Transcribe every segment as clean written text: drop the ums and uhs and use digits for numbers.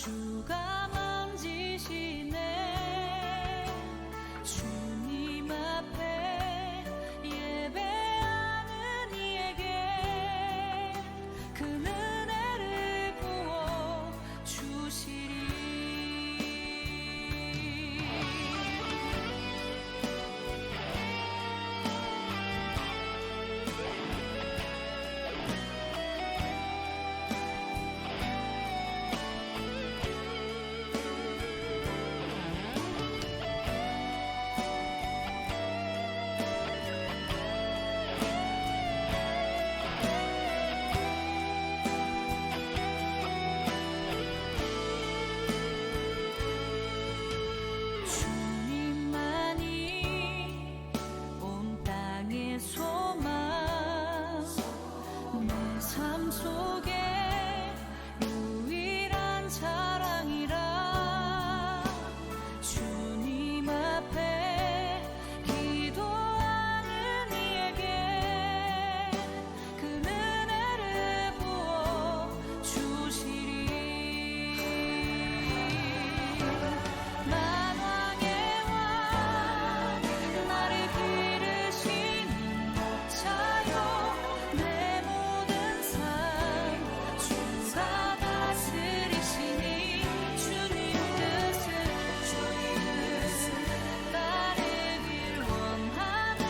주가 만지시네. 주님 앞에 예배하는 이에게 그 은혜를 부어 주시리. 삶 속에 유일한 자랑이라. 주님 앞에 기도하는 이에게 그 은혜를 부어 주시리. 만왕의 왕 나를 기르시는 목자여 내 모든 삶 주가 다스리시니 주님 뜻을 따르길 원하네.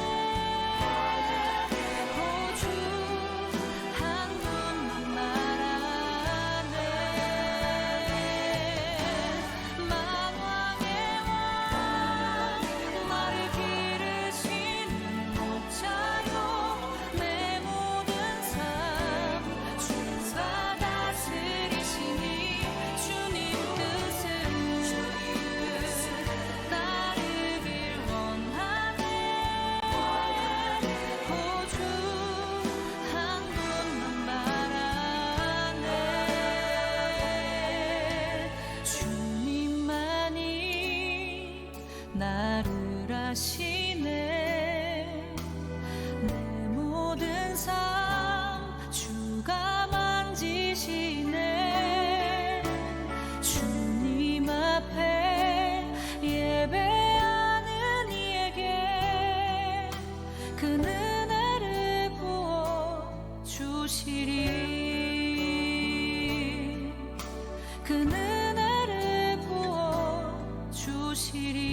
오주 한 분만 말하네. 만왕의 왕 나를 기르시는 목자여 내 모든 삶 주가 다스리시니 주님 뜻을 따르길 원하네. 오주 한 분만 말하네. 주님만이 나를 아시네. 내 모든 삶 주가 만지시네. 주님 앞에 예배하는 이에게 그 은혜를 부어 주시리. 그 은혜를 부어 주시리.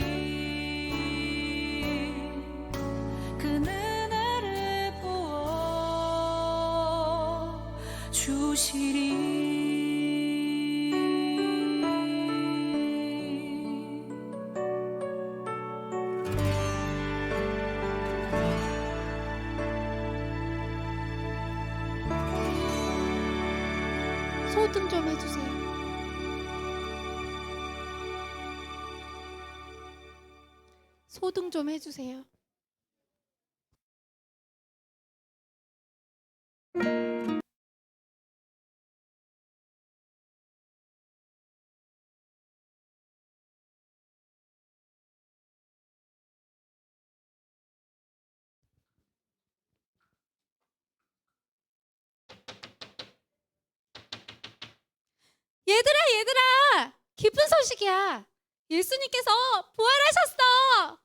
그 은혜를 부어 주시리. 소등 좀 해주세요. 소등 좀 해주세요. 얘들아, 기쁜 소식이야. 예수님께서 부활하셨어.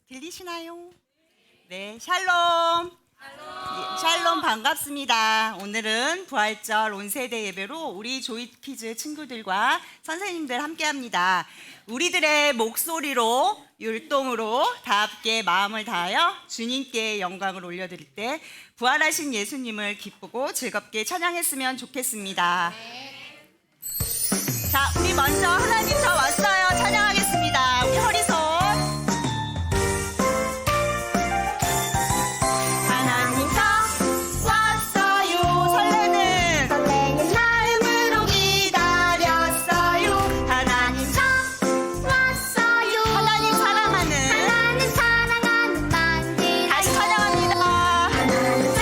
들리시나요? 네, 샬롬. 예, 샬롬 반갑습니다. 오늘은 부활절 온세대 예배로 우리 조이키즈 친구들과 선생님들 함께합니다. 우리들의 목소리로 율동으로 다 함께 마음을 다하여 주님께 영광을 올려드릴 때 부활하신 예수님을 기쁘고 즐겁게 찬양했으면 좋겠습니다. 자, 우리 먼저 하나님 저 왔어요 찬양하겠습니다. 우리 허리손. 하나님 저 왔어요. 설레는 마음으로 기다렸어요. 하나님 저 왔어요. 하나님 사랑하는 하나님 사랑하는 만들 다시 찬양합니다. 하나님 저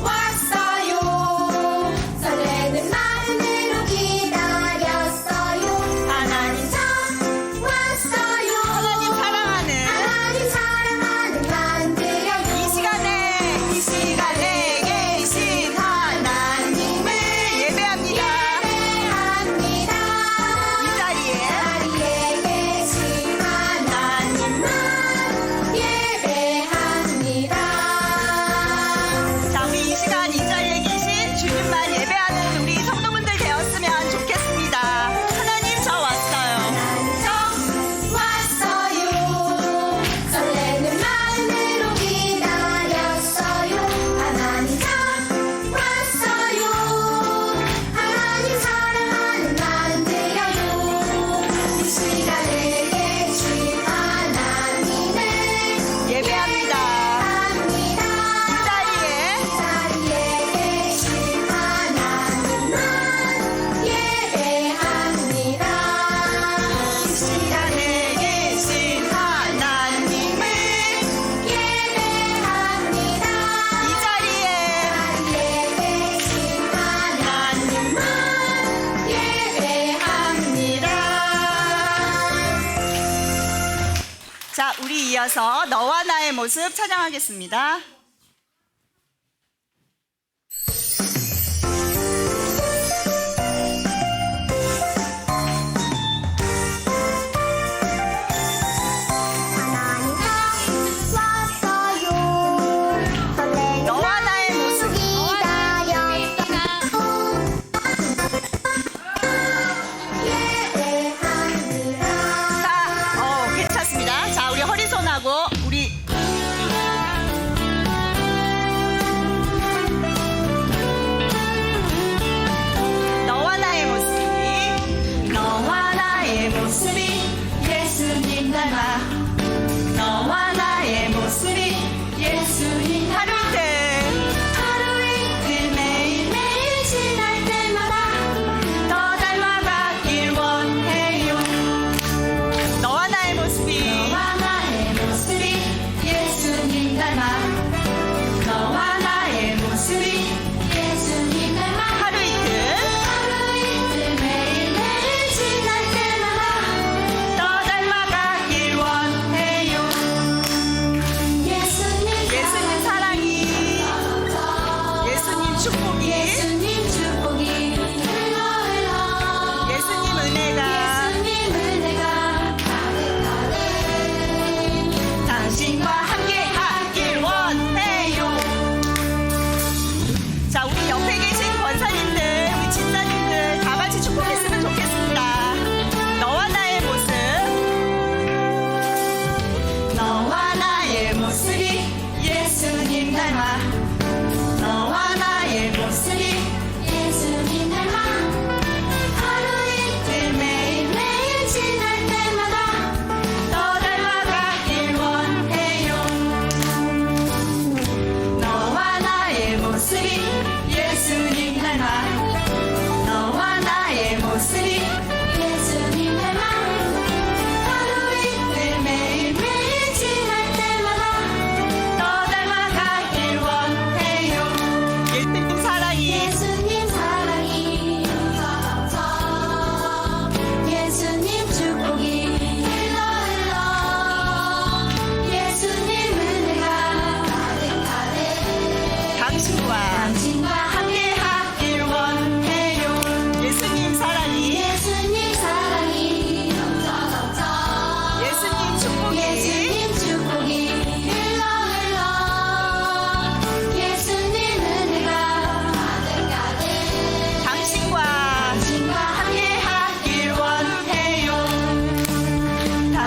왔어요. 설레는 마음으로 기다렸어요. 하나님 저 왔어요. 하나님 사랑하는 하나님 사랑하는 만들어요. 이 시간에 계신 하나님을 예배합니다. 예배합니다. 이 자리에 자리에 계신 하나님만 예배합니다. 자, 우리 이 시간 이 자리에 계신 주님만 예배하는 우리 성도분들 되었으면 좋겠습니다. 하나님 저 왔어요. 저 왔어요. 설레는 마음으로 기다렸어요. 하나님 저 왔어요. 하나님 사랑하는 만들어요. 이 시간에 계신 하나님을 예배합니다. 합니다. 이 자리에 자리에 계신 하나님만 예배합니다. 이 시간에 계신 하나님을 예배합니다. 이 자리에 자리에 계신 하나님만 예배합니다. 자, 우리 이어서 너와 나의 모습 찬양하겠습니다. 하나님 저 왔어요. 설레는 너와 나의 모습. 자, 괜찮습니다. 자, 우리 허리손하고 우리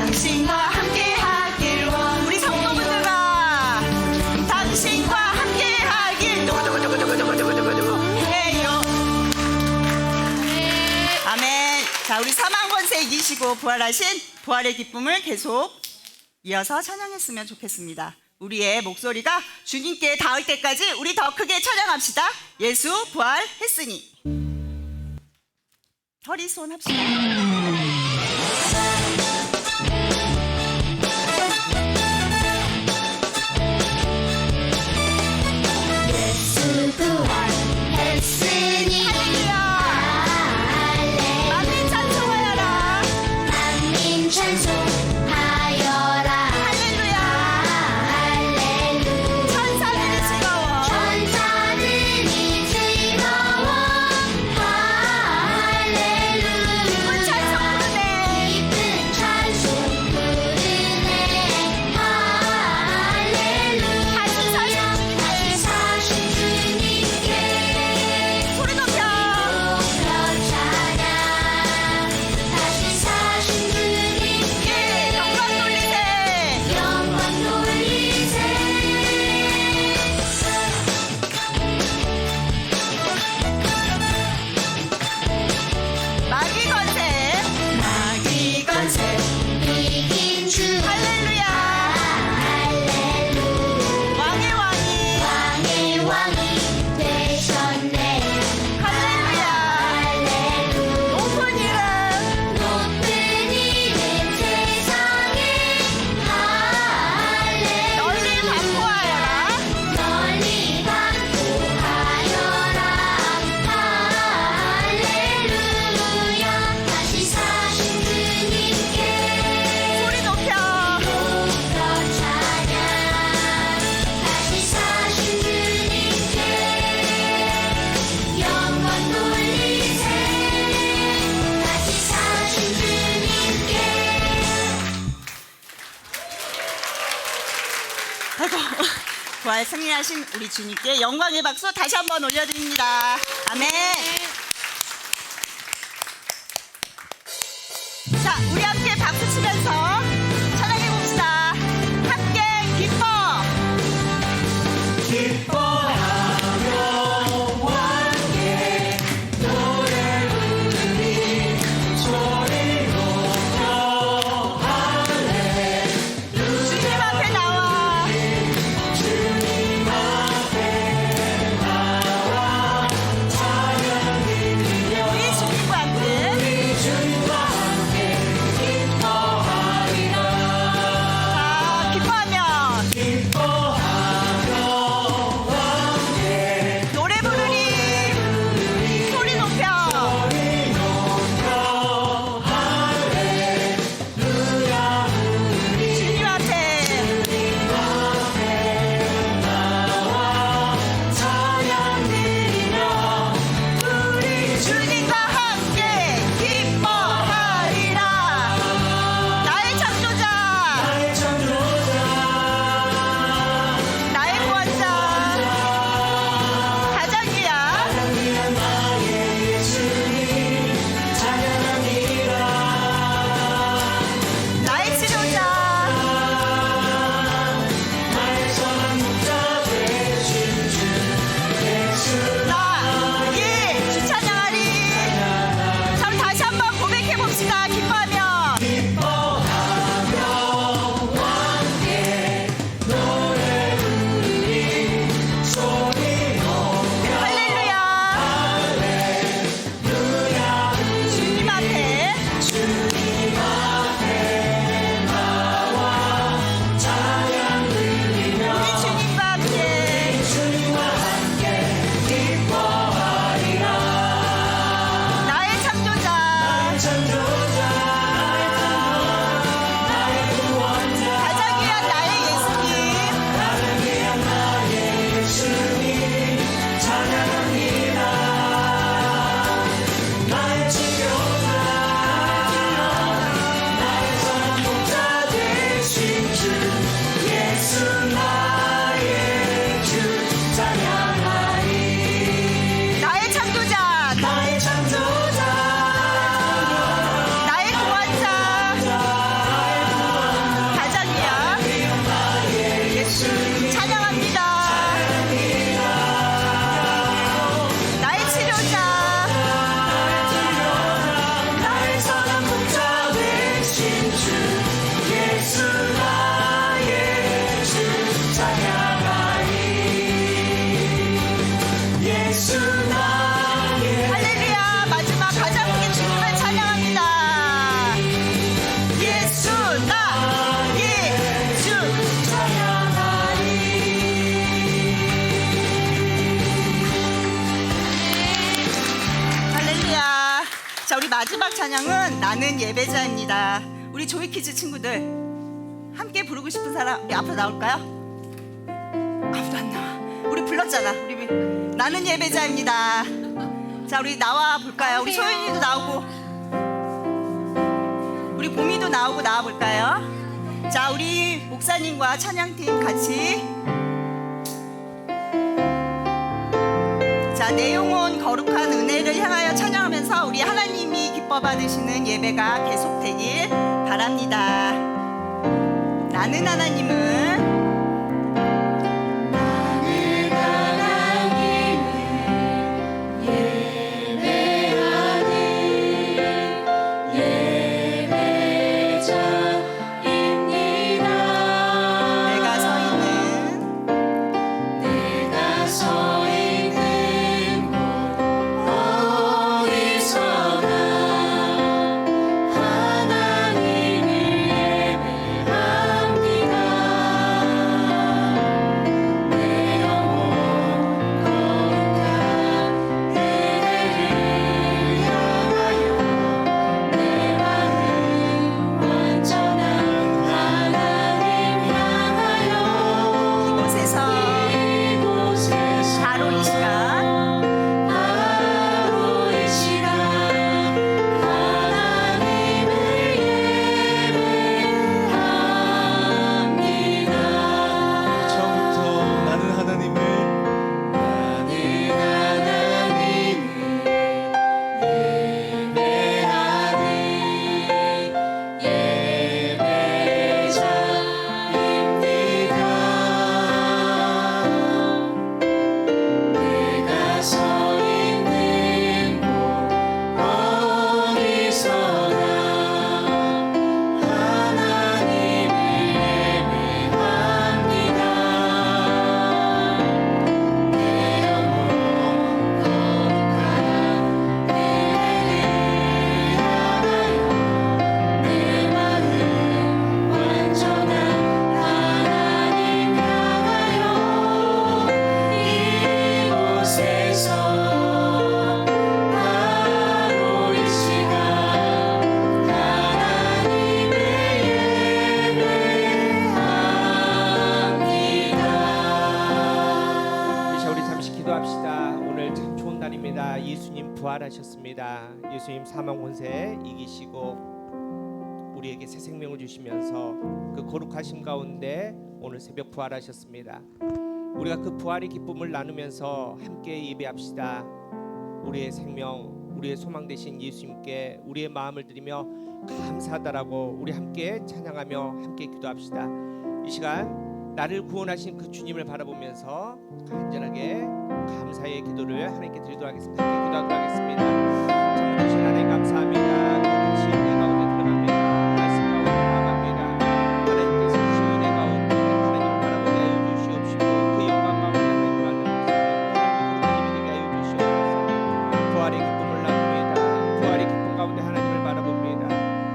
당신과 함께하길 원. 우리 성도분들과 당신과 함께하길 누구누구누구누구누구누구 해요. 아멘. 자, 우리 사망 권세 이기시고 부활하신 부활의 기쁨을 계속 이어서 찬양했으면 좋겠습니다. 우리의 목소리가 주님께 닿을 때까지 우리 더 크게 찬양합시다. 예수 부활했으니. 허리손 합시다. 예수 부활했으니 할렐루야 만민 찬송하여라. 만민 찬송하여라 할렐루야. 할렐루야 천사들이 즐거워. 천사들이 즐거워 기쁜 할렐루야 찬송 부르네. 기쁜 찬송 부르네 할렐루야 다시 사신 주님께 소리 높여. 높여 찬양 다시 사신 주님께 영광 돌리세. 영광 돌리세 마귀 권세. 마귀 권세. 이긴 주 할렐루야. 할렐루야 왕의 왕이. 왕의 왕이 되셨네 할렐루야. 할렐루야 높은 이름. 높은 이름 세상에 할렐루야 널리 반포하여라. 널리 반포하여라 할렐루야 다시 사신 주님께 소리 높여. 높여 찬양 다시 사신 주님께 영광 돌리세 다시 사신 주님께 아이고, 부활 승리하신 우리 주님께 영광의 박수 다시 한번 올려드립니다. 아멘. 자, 우리 함께 박수 치면서 찬양해 봅시다. 함께 기뻐. 주님 앞에 나와. 우리 주님과 함께 할렐루야. 마지막 가장 크게 주님을 찬양합니다. 예수 나 예수 할렐루야. 자, 우리 마지막 찬양은 나는 예배자입니다. 우리 조이키즈 친구들 함께 부르고 싶은 사람 우리 앞으로 나올까요? 아무도 안 나와. 우리 불렀잖아. 우리 나는 예배자입니다. 자, 우리 나와 볼까요? 우리 소연이도 나오고 우리 봄이도 나오고 나와 볼까요? 자, 우리 목사님과 찬양팀 같이. 자, 내 영혼 거룩한 은혜를 향하여 찬양하면서 우리 하나님이 기뻐 받으시는 예배가 계속되길 바랍니다. 나는 하나님을 내가 서 있는 이곳에서 바로 이 시간 처음부터 나는 하나님을 자, 우리 잠시 기도합시다. 오늘 참 좋은 날입니다. 예수님 부활하셨습니다. 예수님 사망 권세 이기시고 우리에게 새 생명을 주시면서 그 거룩하심 가운데 오늘 새벽 부활하셨습니다. 우리가 그 부활의 기쁨을 나누면서 함께 예배합시다. 우리의 생명, 우리의 소망 되신 예수님께 우리의 마음을 드리며 감사하다라고 우리 함께 찬양하며 함께 기도합시다. 이 시간 나를 구원하신 그 주님을 바라보면서 간절하게 감사의 기도를 하나님께 드리도록 하겠습니다. 함께 기도하도록 하겠습니다. 참 주신 하나님 감사합니다. 다시 은혜 가운데 들어갑니다. 말씀 가운데 나아갑니다. 하나님께서 주신 은혜 가운데 하나님을 바라보게 하여 주시옵시고 그 영광 가운데 하나님을 만나보시고 하나님의 거룩한 힘이 되게 하여 주시옵소서. 부활의 기쁨을 나눕니다. 부활의 기쁨 가운데 하나님을 바라봅니다.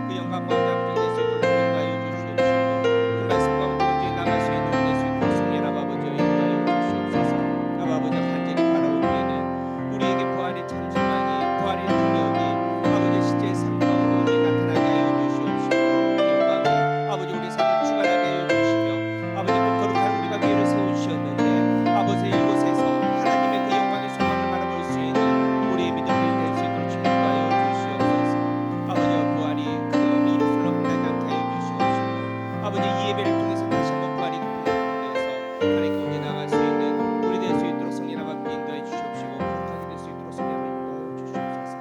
그 영광 가운데 아버지 될수 있도록 인도하여 주시옵시고 그 말씀 가운데 온전히 나갈 수 있는 될수 있도록 성령 아버지 인도하여 주시옵소서. 아버지 간절히 바라옵기에는 우리에게 부활의 참 소망이 부활의 능력이 아버지 실제 삶 가운데 나타나게 하여 주시옵시고 그 영광을 아버지 우리 삶을 주관하게 하여 주시며 아버지 또 거룩한 우리가 위를 세우셨는데 아버지 이곳에서 하나님의 그 영광의 소망을 바라볼 수 있는 우리의 믿음을 될 수 있도록 축복하여 주시옵소서. 아버지 부활이 그 이루술로 끝나지 않게 하여 주시옵시고 아버지 이 예배를 통해서 다시 한번 부활의 기쁨을 통해서 하나님 가운데 나갈 수 있는 우리 될 수 있도록 성령 아버지 인도해 주시옵시고 거룩하게 될 수 있도록 성령 아버지 인도해 주시옵소서.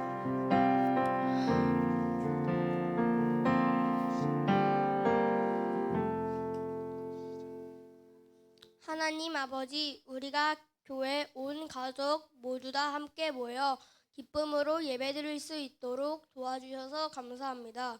하나님 아버지, 우리가 교회 온 가족 모두 다 함께 모여 기쁨으로 예배드릴 수 있도록 도와주셔서 감사합니다.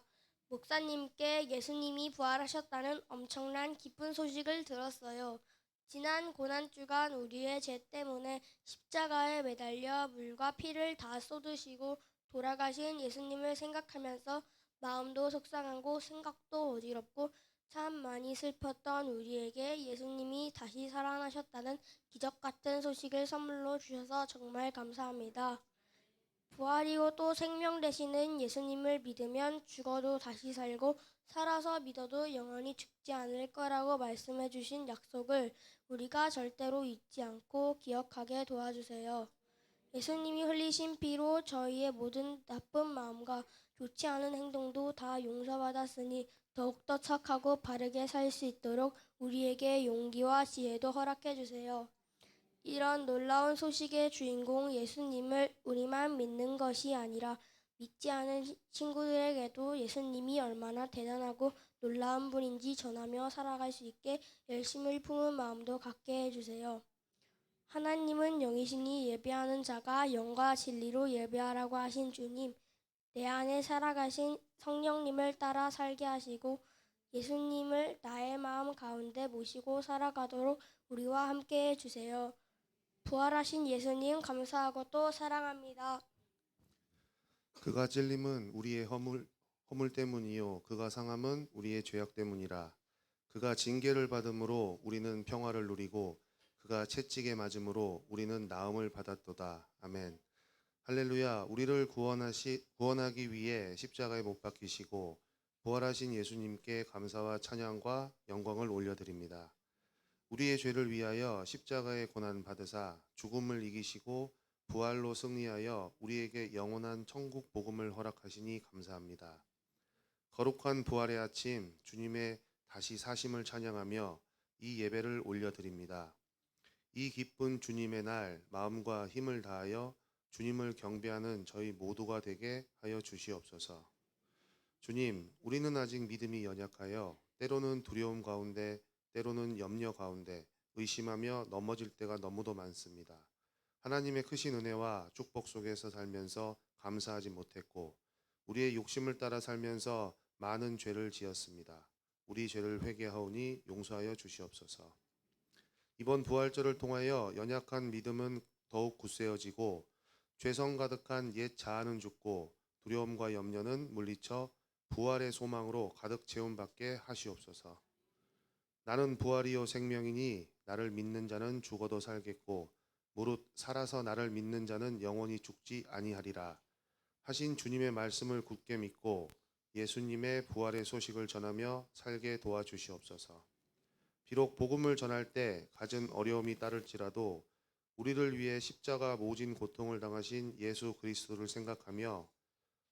목사님께 예수님이 부활하셨다는 엄청난 기쁜 소식을 들었어요. 지난 고난주간 우리의 죄 때문에 십자가에 매달려 물과 피를 다 쏟으시고 돌아가신 예수님을 생각하면서 마음도 속상하고 생각도 어지럽고 참 많이 슬펐던 우리에게 예수님이 다시 살아나셨다는 기적 같은 소식을 선물로 주셔서 정말 감사합니다. 부활이고 또 생명 되시는 예수님을 믿으면 죽어도 다시 살고 살아서 믿어도 영원히 죽지 않을 거라고 말씀해 주신 약속을 우리가 절대로 잊지 않고 기억하게 도와주세요. 예수님이 흘리신 피로 저희의 모든 나쁜 마음과 좋지 않은 행동도 다 용서받았으니 더욱더 착하고 바르게 살 수 있도록 우리에게 용기와 지혜도 허락해 주세요. 이런 놀라운 소식의 주인공 예수님을 우리만 믿는 것이 아니라 믿지 않은 친구들에게도 예수님이 얼마나 대단하고 놀라운 분인지 전하며 살아갈 수 있게 열심을 품은 마음도 갖게 해주세요. 하나님은 영이시니 예배하는 자가 영과 진리로 예배하라고 하신 주님, 내 안에 살아가신 성령님을 따라 살게 하시고 예수님을 나의 마음 가운데 모시고 살아가도록 우리와 함께 해주세요. 부활하신 예수님 감사하고 또 사랑합니다. 그가 찔림은 우리의 허물 때문이요 그가 상함은 우리의 죄악 때문이라. 그가 징계를 받음으로 우리는 평화를 누리고 그가 채찍에 맞음으로 우리는 나음을 받았도다. 아멘. 할렐루야. 우리를 구원하기 위해 십자가에 못 박히시고 부활하신 예수님께 감사와 찬양과 영광을 올려드립니다. 우리의 죄를 위하여 십자가의 고난 받으사 죽음을 이기시고 부활로 승리하여 우리에게 영원한 천국 복음을 허락하시니 감사합니다. 거룩한 부활의 아침 주님의 다시 사심을 찬양하며 이 예배를 올려드립니다. 이 기쁜 주님의 날 마음과 힘을 다하여 주님을 경배하는 저희 모두가 되게 하여 주시옵소서. 주님, 우리는 아직 믿음이 연약하여 때로는 두려움 가운데 때로는 염려 가운데 의심하며 넘어질 때가 너무도 많습니다. 하나님의 크신 은혜와 축복 속에서 살면서 감사하지 못했고 우리의 욕심을 따라 살면서 많은 죄를 지었습니다. 우리 죄를 회개하오니 용서하여 주시옵소서. 이번 부활절을 통하여 연약한 믿음은 더욱 굳세어지고 죄성 가득한 옛 자아는 죽고 두려움과 염려는 물리쳐 부활의 소망으로 가득 채움받게 하시옵소서. 나는 부활이요 생명이니 나를 믿는 자는 죽어도 살겠고 무릇 살아서 나를 믿는 자는 영원히 죽지 아니하리라 하신 주님의 말씀을 굳게 믿고 예수님의 부활의 소식을 전하며 살게 도와주시옵소서. 비록 복음을 전할 때 갖은 어려움이 따를지라도 우리를 위해 십자가 모진 고통을 당하신 예수 그리스도를 생각하며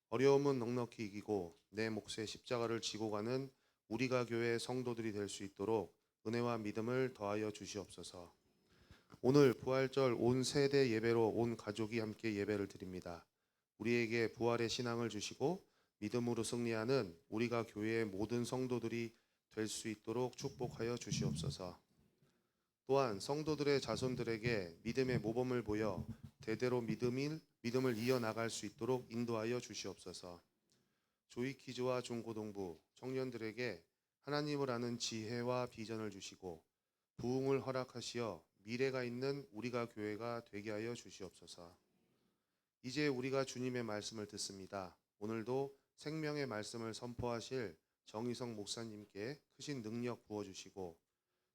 어려움은 넉넉히 이기고 내 몫의 십자가를 지고 가는 우리가 교회 성도들이 될 수 있도록 은혜와 믿음을 더하여 주시옵소서. 오늘 부활절 온 세대 예배로 온 가족이 함께 예배를 드립니다. 우리에게 부활의 신앙을 주시고 믿음으로 승리하는 우리가 교회의 모든 성도들이 될 수 있도록 축복하여 주시옵소서. 또한 성도들의 자손들에게 믿음의 모범을 보여 대대로 믿음을 이어나갈 수 있도록 인도하여 주시옵소서. 조이키즈와 중고등부 청년들에게 하나님을 아는 지혜와 비전을 주시고 부흥을 허락하시어 미래가 있는 우리가 교회가 되게 하여 주시옵소서. 이제 우리가 주님의 말씀을 듣습니다. 오늘도 생명의 말씀을 선포하실 정희성 목사님께 크신 능력 부어주시고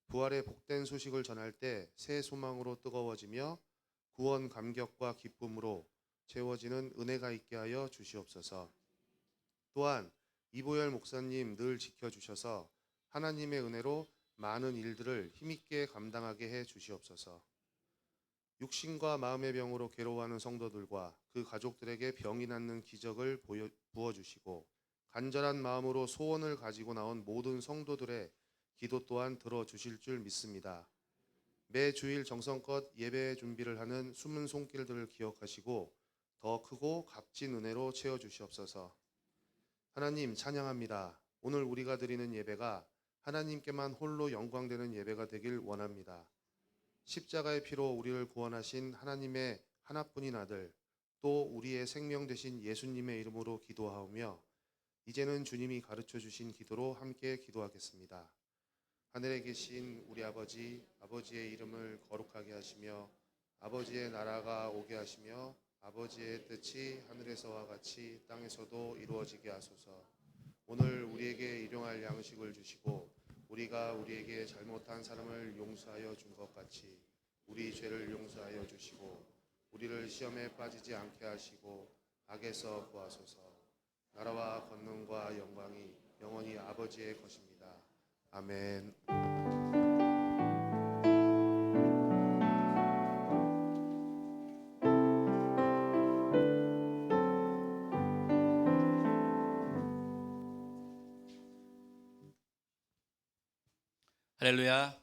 부활의 복된 소식을 전할 때 새 소망으로 뜨거워지며 구원 감격과 기쁨으로 채워지는 은혜가 있게 하여 주시옵소서. 또한 이보열 목사님 늘 지켜주셔서 하나님의 은혜로 많은 일들을 힘있게 감당하게 해 주시옵소서. 육신과 마음의 병으로 괴로워하는 성도들과 그 가족들에게 병이 낫는 기적을 부어주시고 간절한 마음으로 소원을 가지고 나온 모든 성도들의 기도 또한 들어주실 줄 믿습니다. 매 주일 정성껏 예배 준비를 하는 숨은 손길들을 기억하시고 더 크고 값진 은혜로 채워주시옵소서. 하나님 찬양합니다. 오늘 우리가 드리는 예배가 하나님께만 홀로 영광되는 예배가 되길 원합니다. 십자가의 피로 우리를 구원하신 하나님의 하나뿐인 아들 또 우리의 생명 되신 예수님의 이름으로 기도하오며 이제는 주님이 가르쳐 주신 기도로 함께 기도하겠습니다. 하늘에 계신 우리 아버지, 아버지의 이름을 거룩하게 하시며 아버지의 나라가 오게 하시며 아버지의 뜻이 하늘에서와 같이 땅에서도 이루어지게 하소서. 오늘 우리에게 일용할 양식을 주시고 우리가 우리에게 잘못한 사람을 용서하여 준 것 같이 우리 죄를 용서하여 주시고 우리를 시험에 빠지지 않게 하시고 악에서 구하소서. 나라와 권능과 영광이 영원히 아버지의 것입니다. 아멘. 할렐루야.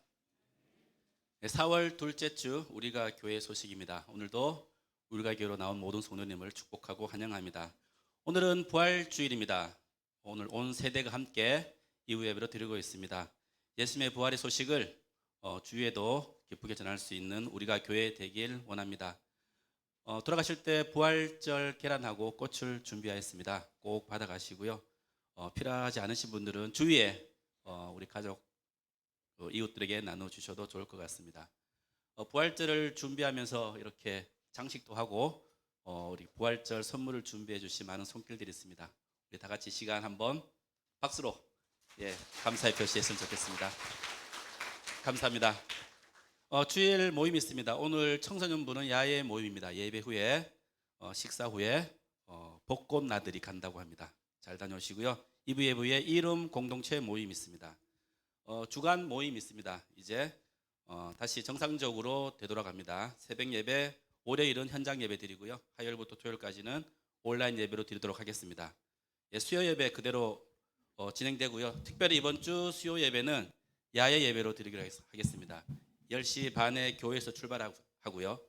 4월 둘째 주 우리가 교회 소식입니다. 오늘도 우리가 교회로 나온 모든 성도님을 축복하고 환영합니다. 오늘은 부활주일입니다. 오늘 온 세대가 함께 이후 예배로 드리고 있습니다. 예수님의 부활의 소식을 주위에도 기쁘게 전할 수 있는 우리가 교회 되길 원합니다. 돌아가실 때 부활절 계란하고 꽃을 준비하였습니다. 꼭 받아가시고요. 필요하지 않으신 분들은 주위에 우리 가족 이웃들에게 나눠주셔도 좋을 것 같습니다. 부활절을 준비하면서 이렇게 장식도 하고 우리 부활절 선물을 준비해 주신 많은 손길들이 있습니다. 우리 다 같이 시간 한번 박수로 감사의 표시했으면 좋겠습니다. 감사합니다. 주일 모임이 있습니다. 오늘 청소년부는 야외 모임입니다. 예배 후에 식사 후에 벚꽃 나들이 간다고 합니다. 잘 다녀오시고요. 2부 예배에 이름 공동체 모임이 있습니다. 주간 모임이 있습니다. 이제 다시 정상적으로 되돌아갑니다. 새벽 예배 월요일은 현장 예배 드리고요. 화요일부터 토요일까지는 온라인 예배로 드리도록 하겠습니다. 수요 예배 그대로 진행되고요. 특별히 이번 주 수요 예배는 야외 예배로 드리기로 하겠습니다. 10시 반에 교회에서 출발하고요.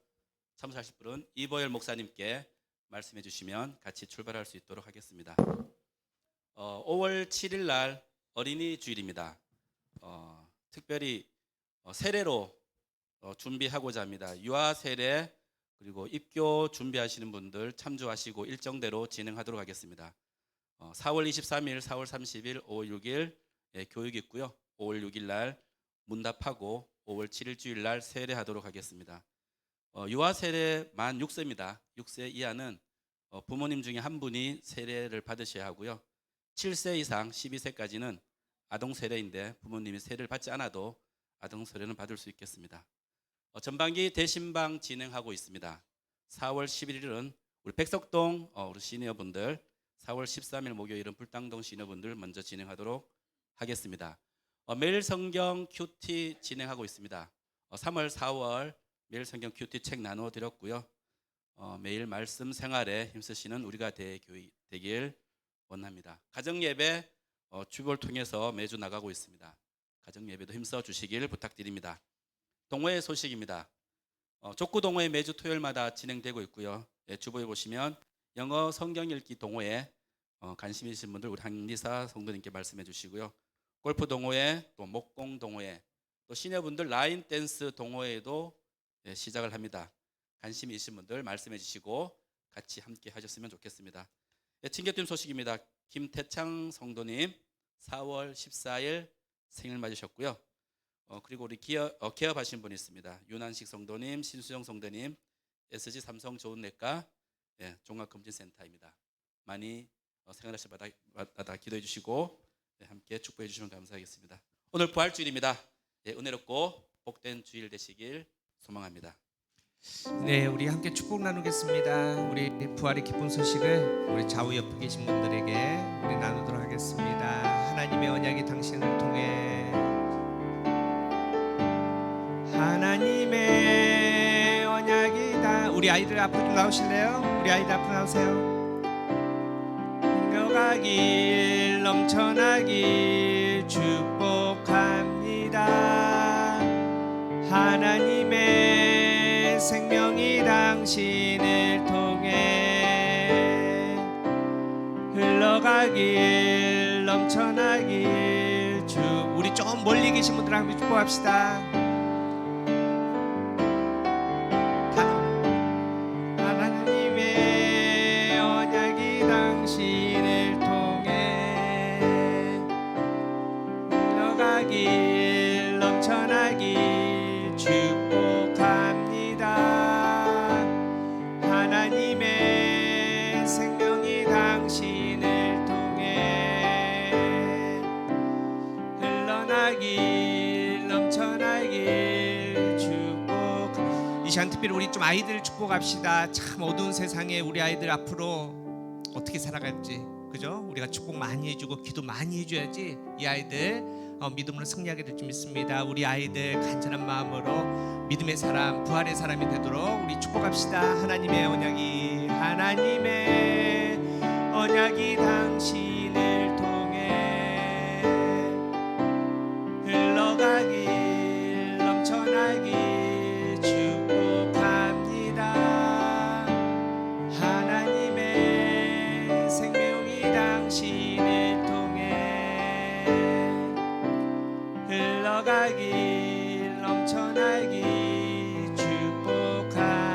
참석하실 분은 이보열 목사님께 말씀해 주시면 같이 출발할 수 있도록 하겠습니다. 5월 7일 날 어린이 주일입니다. 특별히 세례로 준비하고자 합니다. 유아 세례 그리고 입교 준비하시는 분들 참조하시고 일정대로 진행하도록 하겠습니다. 4월 23일, 4월 30일, 5월 6일 교육이 있고요. 5월 6일 날 문답하고 5월 7일 주일 날 세례하도록 하겠습니다. 유아 세례 만 6세입니다. 6세 이하는 부모님 중에 한 분이 세례를 받으셔야 하고요. 7세 이상 12세까지는 아동 세례인데 부모님이 세례를 받지 않아도 아동 세례는 받을 수 있겠습니다. 전반기 대신방 진행하고 있습니다. 4월 11일은 우리 백석동 우리 시니어분들, 4월 13일 목요일은 불당동 시니어분들 먼저 진행하도록 하겠습니다. 매일 성경 큐티 진행하고 있습니다. 3월, 4월 매일 성경 큐티 책 나눠 드렸고요. 매일 말씀 생활에 힘쓰시는 우리가 되길 원합니다. 가정 예배 주보를 통해서 매주 나가고 있습니다. 가정 예배도 힘써 주시길 부탁드립니다. 동호회 소식입니다. 족구 동호회 매주 토요일마다 진행되고 있고요. 주보에 보시면 영어 성경 읽기 동호회 관심 있으신 분들 우리 한리사 성도님께 말씀해 주시고요. 골프 동호회, 또 목공 동호회, 또 시니어분들 라인 댄스 동호회도 시작을 합니다. 관심이 있으신 분들 말씀해 주시고 같이 함께 하셨으면 좋겠습니다. 친교팀 소식입니다. 김태창 성도님 4월 14일 생일 맞으셨고요. 그리고 우리 개업하신 분이 있습니다. 윤한식 성도님, 신수정 성도님, SG 삼성 좋은내과 종합검진센터입니다. 많이 생활하실 마다 기도해 주시고 함께 축복해 주시면 감사하겠습니다. 오늘 부활주일입니다. 은혜롭고 복된 주일 되시길 소망합니다. 네, 우리 함께 축복 나누겠습니다. 우리 부활의 기쁜 소식을 우리 좌우 옆에 계신 분들에게 우리 나누도록 하겠습니다. 하나님의 언약이 당신을 통해 하나님의 언약이다. 우리 아이들 앞으로 좀 나오실래요? 우리 아이들 앞으로 나오세요. 흘러가길 넘쳐나길 축복합니다. 하나님의 생명이 당신을 통해 흘러가길 넘쳐나길 우리 좀 멀리 계신 분들 함께 축복합시다. 하나님의 언약이 당신을 통해 흘러가길 넘쳐나길 축복합니다. 하나님의 생명이 당신을 통해 흘러나길 넘쳐나길 축복. 이 시간 특별히 우리 좀 아이들 축복합시다. 참 어두운 세상에 우리 아이들 앞으로 어떻게 살아갈지, 그죠? 우리가 축복 많이 해주고 기도 많이 해줘야지 이 아이들 믿음으로 승리하게 될 줄 믿습니다. 우리 아이들 간절한 마음으로 믿음의 사람, 부활의 사람이 되도록 우리 축복합시다. 하나님의 언약이 당신을 통해 흘러가길 넘쳐나길 축복합니다. 하나님의 생명이 당신을 통해 흘러가길 넘쳐나길 축복합니다.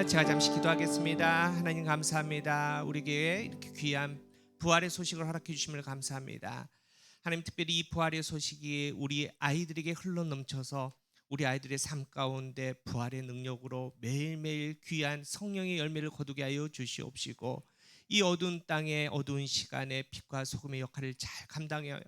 제가 잠시 기도하겠습니다. 하나님 감사합니다. 우리에게 이렇게 귀한 부활의 소식을 허락해 주심을 감사합니다. 하나님 특별히 이 부활의 소식이 우리 아이들에게 흘러넘쳐서 우리 아이들의 삶 가운데 부활의 능력으로 매일매일 귀한 성령의 열매를 거두게 하여 주시옵시고, 이 어두운 땅에 어두운 시간에 빛과 소금의 역할을 잘 감당하여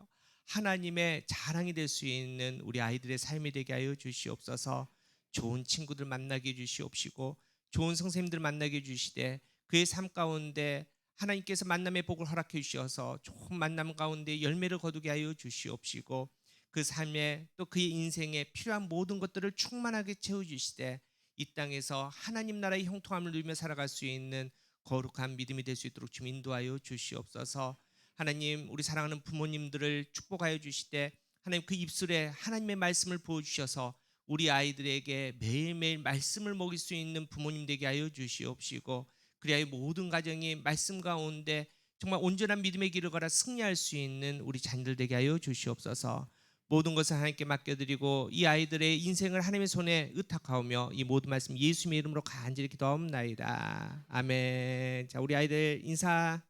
하나님의 자랑이 될 수 있는 우리 아이들의 삶이 되게 하여 주시옵소서. 좋은 친구들 만나게 해주시옵시고 좋은 선생님들 만나게 해주시되 그의 삶 가운데 하나님께서 만남의 복을 허락해 주셔서 좋은 만남 가운데 열매를 거두게 하여 주시옵시고, 그 삶에 또 그의 인생에 필요한 모든 것들을 충만하게 채워주시되 이 땅에서 하나님 나라의 형통함을 누리며 살아갈 수 있는 거룩한 믿음이 될 수 있도록 좀 인도하여 주시옵소서. 하나님, 우리 사랑하는 부모님들을 축복하여 주시되 하나님 그 입술에 하나님의 말씀을 부어주셔서 우리 아이들에게 매일매일 말씀을 먹일 수 있는 부모님 되게 하여 주시옵시고, 그리하여 모든 가정이 말씀 가운데 정말 온전한 믿음의 길을 걸어 승리할 수 있는 우리 자녀들 되게 하여 주시옵소서. 모든 것을 하나님께 맡겨드리고 이 아이들의 인생을 하나님의 손에 의탁하오며 이 모든 말씀 예수님의 이름으로 간절히 기도하옵나이다. 아멘. 자, 우리 아이들 인사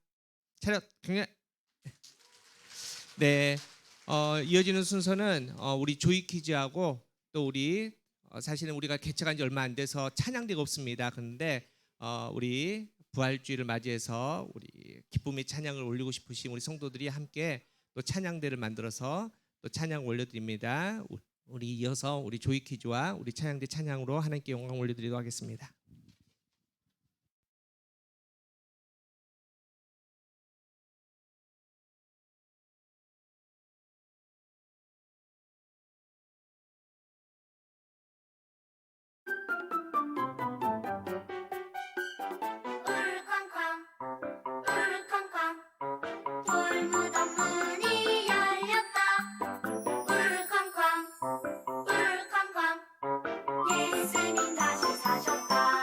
차렷 경례. 네, 이어지는 순서는 우리 조이키즈하고 또 우리 사실은 우리가 개척한 지 얼마 안 돼서 찬양대가 없습니다. 그런데 우리 부활주의를 맞이해서 우리 기쁨의 찬양을 올리고 싶으신 우리 성도들이 함께 또 찬양대를 만들어서 또 찬양 올려드립니다. 우리 이어서 우리 조이키즈와 우리 찬양대 찬양으로 하나님께 영광 올려드리도록 하겠습니다. 울캉쾅 돌무덤 문이 열렸다. 울캉쾅 예수님 다시 사셨다.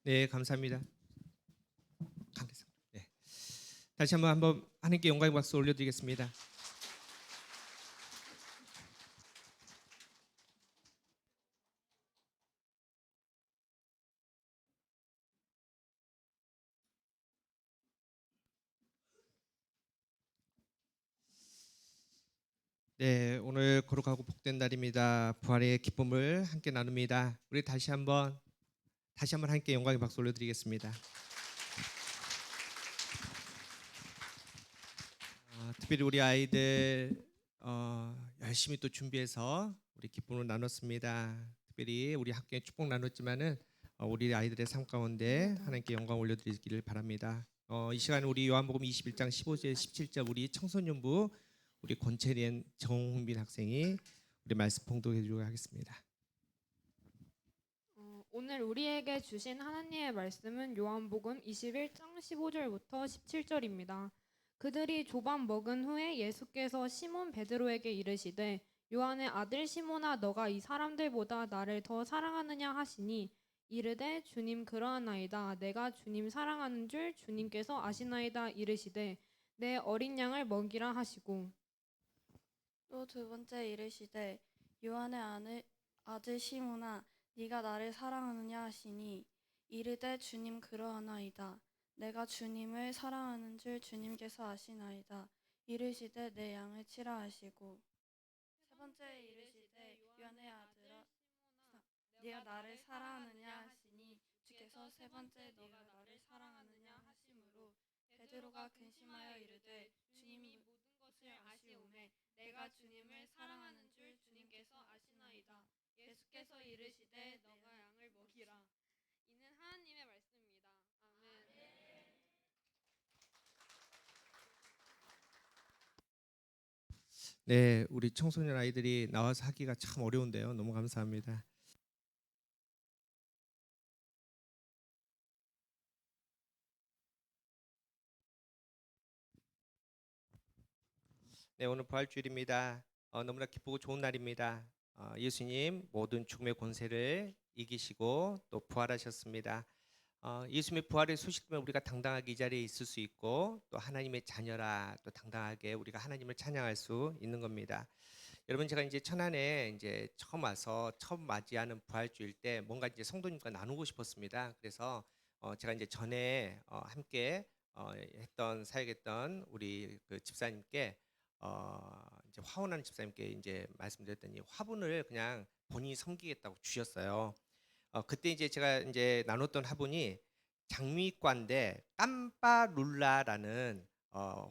네, 감사합니다. 네. 다시 한번 하나님께 영광의 박수 올려드리겠습니다. 네, 오늘 거룩하고 복된 날입니다. 부활의 기쁨을 함께 나눕니다. 우리 다시 한번 함께 영광의 박수 올려드리겠습니다. 특별히 우리 아이들 열심히 또 준비해서 우리 기쁨을 나눴습니다. 특별히 우리 학교에 축복 나눴지만은 우리 아이들의 삶 가운데 하나님께 영광 올려드리기를 바랍니다. 이 시간 우리 요한복음 21장 15절 17절 우리 청소년부 우리 권채린 정홍빈 학생이 우리 말씀 봉독해 주도록 하겠습니다. 오늘 우리에게 주신 하나님의 말씀은 요한복음 21장 15절부터 17절입니다. 그들이 조반 먹은 후에 예수께서 시몬 베드로에게 이르시되 요한의 아들 시몬아 너가 이 사람들보다 나를 더 사랑하느냐 하시니 이르되 주님 그러하나이다. 내가 주님 사랑하는 줄 주님께서 아시나이다. 이르시되 내 어린 양을 먹이라 하시고 또 두 번째 이르시되 요한의 아들 시몬아 네가 나를 사랑하느냐 하시니 이르되 주님 그러하나이다. 내가 주님을 사랑하는 줄 주님께서 아시나이다. 이르시되 내 양을 치라 하시고 세 번째 이르시되 요한의 아들아 네가 나를 사랑하느냐 하시니 주께서 세 번째 네가 나를 사랑하느냐 하심으로 베드로가 근심하여 이르되 주님이 모든 것을 아시오매 내가 주님을 사랑하는 줄 주님께서 아시나이다. 예수께서 이르시되 너가 양을 먹이라. 이는 하나님의 말씀입니다. 아멘. 네, 우리 청소년 아이들이 나와서 하기가 참 어려운데요. 너무 감사합니다. 네, 오늘 부활주일입니다. 너무나 기쁘고 좋은 날입니다. 예수님 모든 죽음의 권세를 이기시고 또 부활하셨습니다. 예수님의 부활의 소식 때문에 우리가 당당하게 이 자리에 있을 수 있고 또 하나님의 자녀라 또 당당하게 우리가 하나님을 찬양할 수 있는 겁니다. 여러분 제가 이제 천안에 이제 처음 와서 처음 맞이하는 부활주일 때 뭔가 이제 성도님과 나누고 싶었습니다. 그래서 제가 이제 전에 함께 했던 사역했던 우리 그 집사님께 이제 화원하는 집사님께 이제 말씀드렸더니 화분을 그냥 본인이 섬기겠다고 주셨어요. 그때 이제 제가 이제 나눴던 화분이 장미과인데 깜빠룰라라는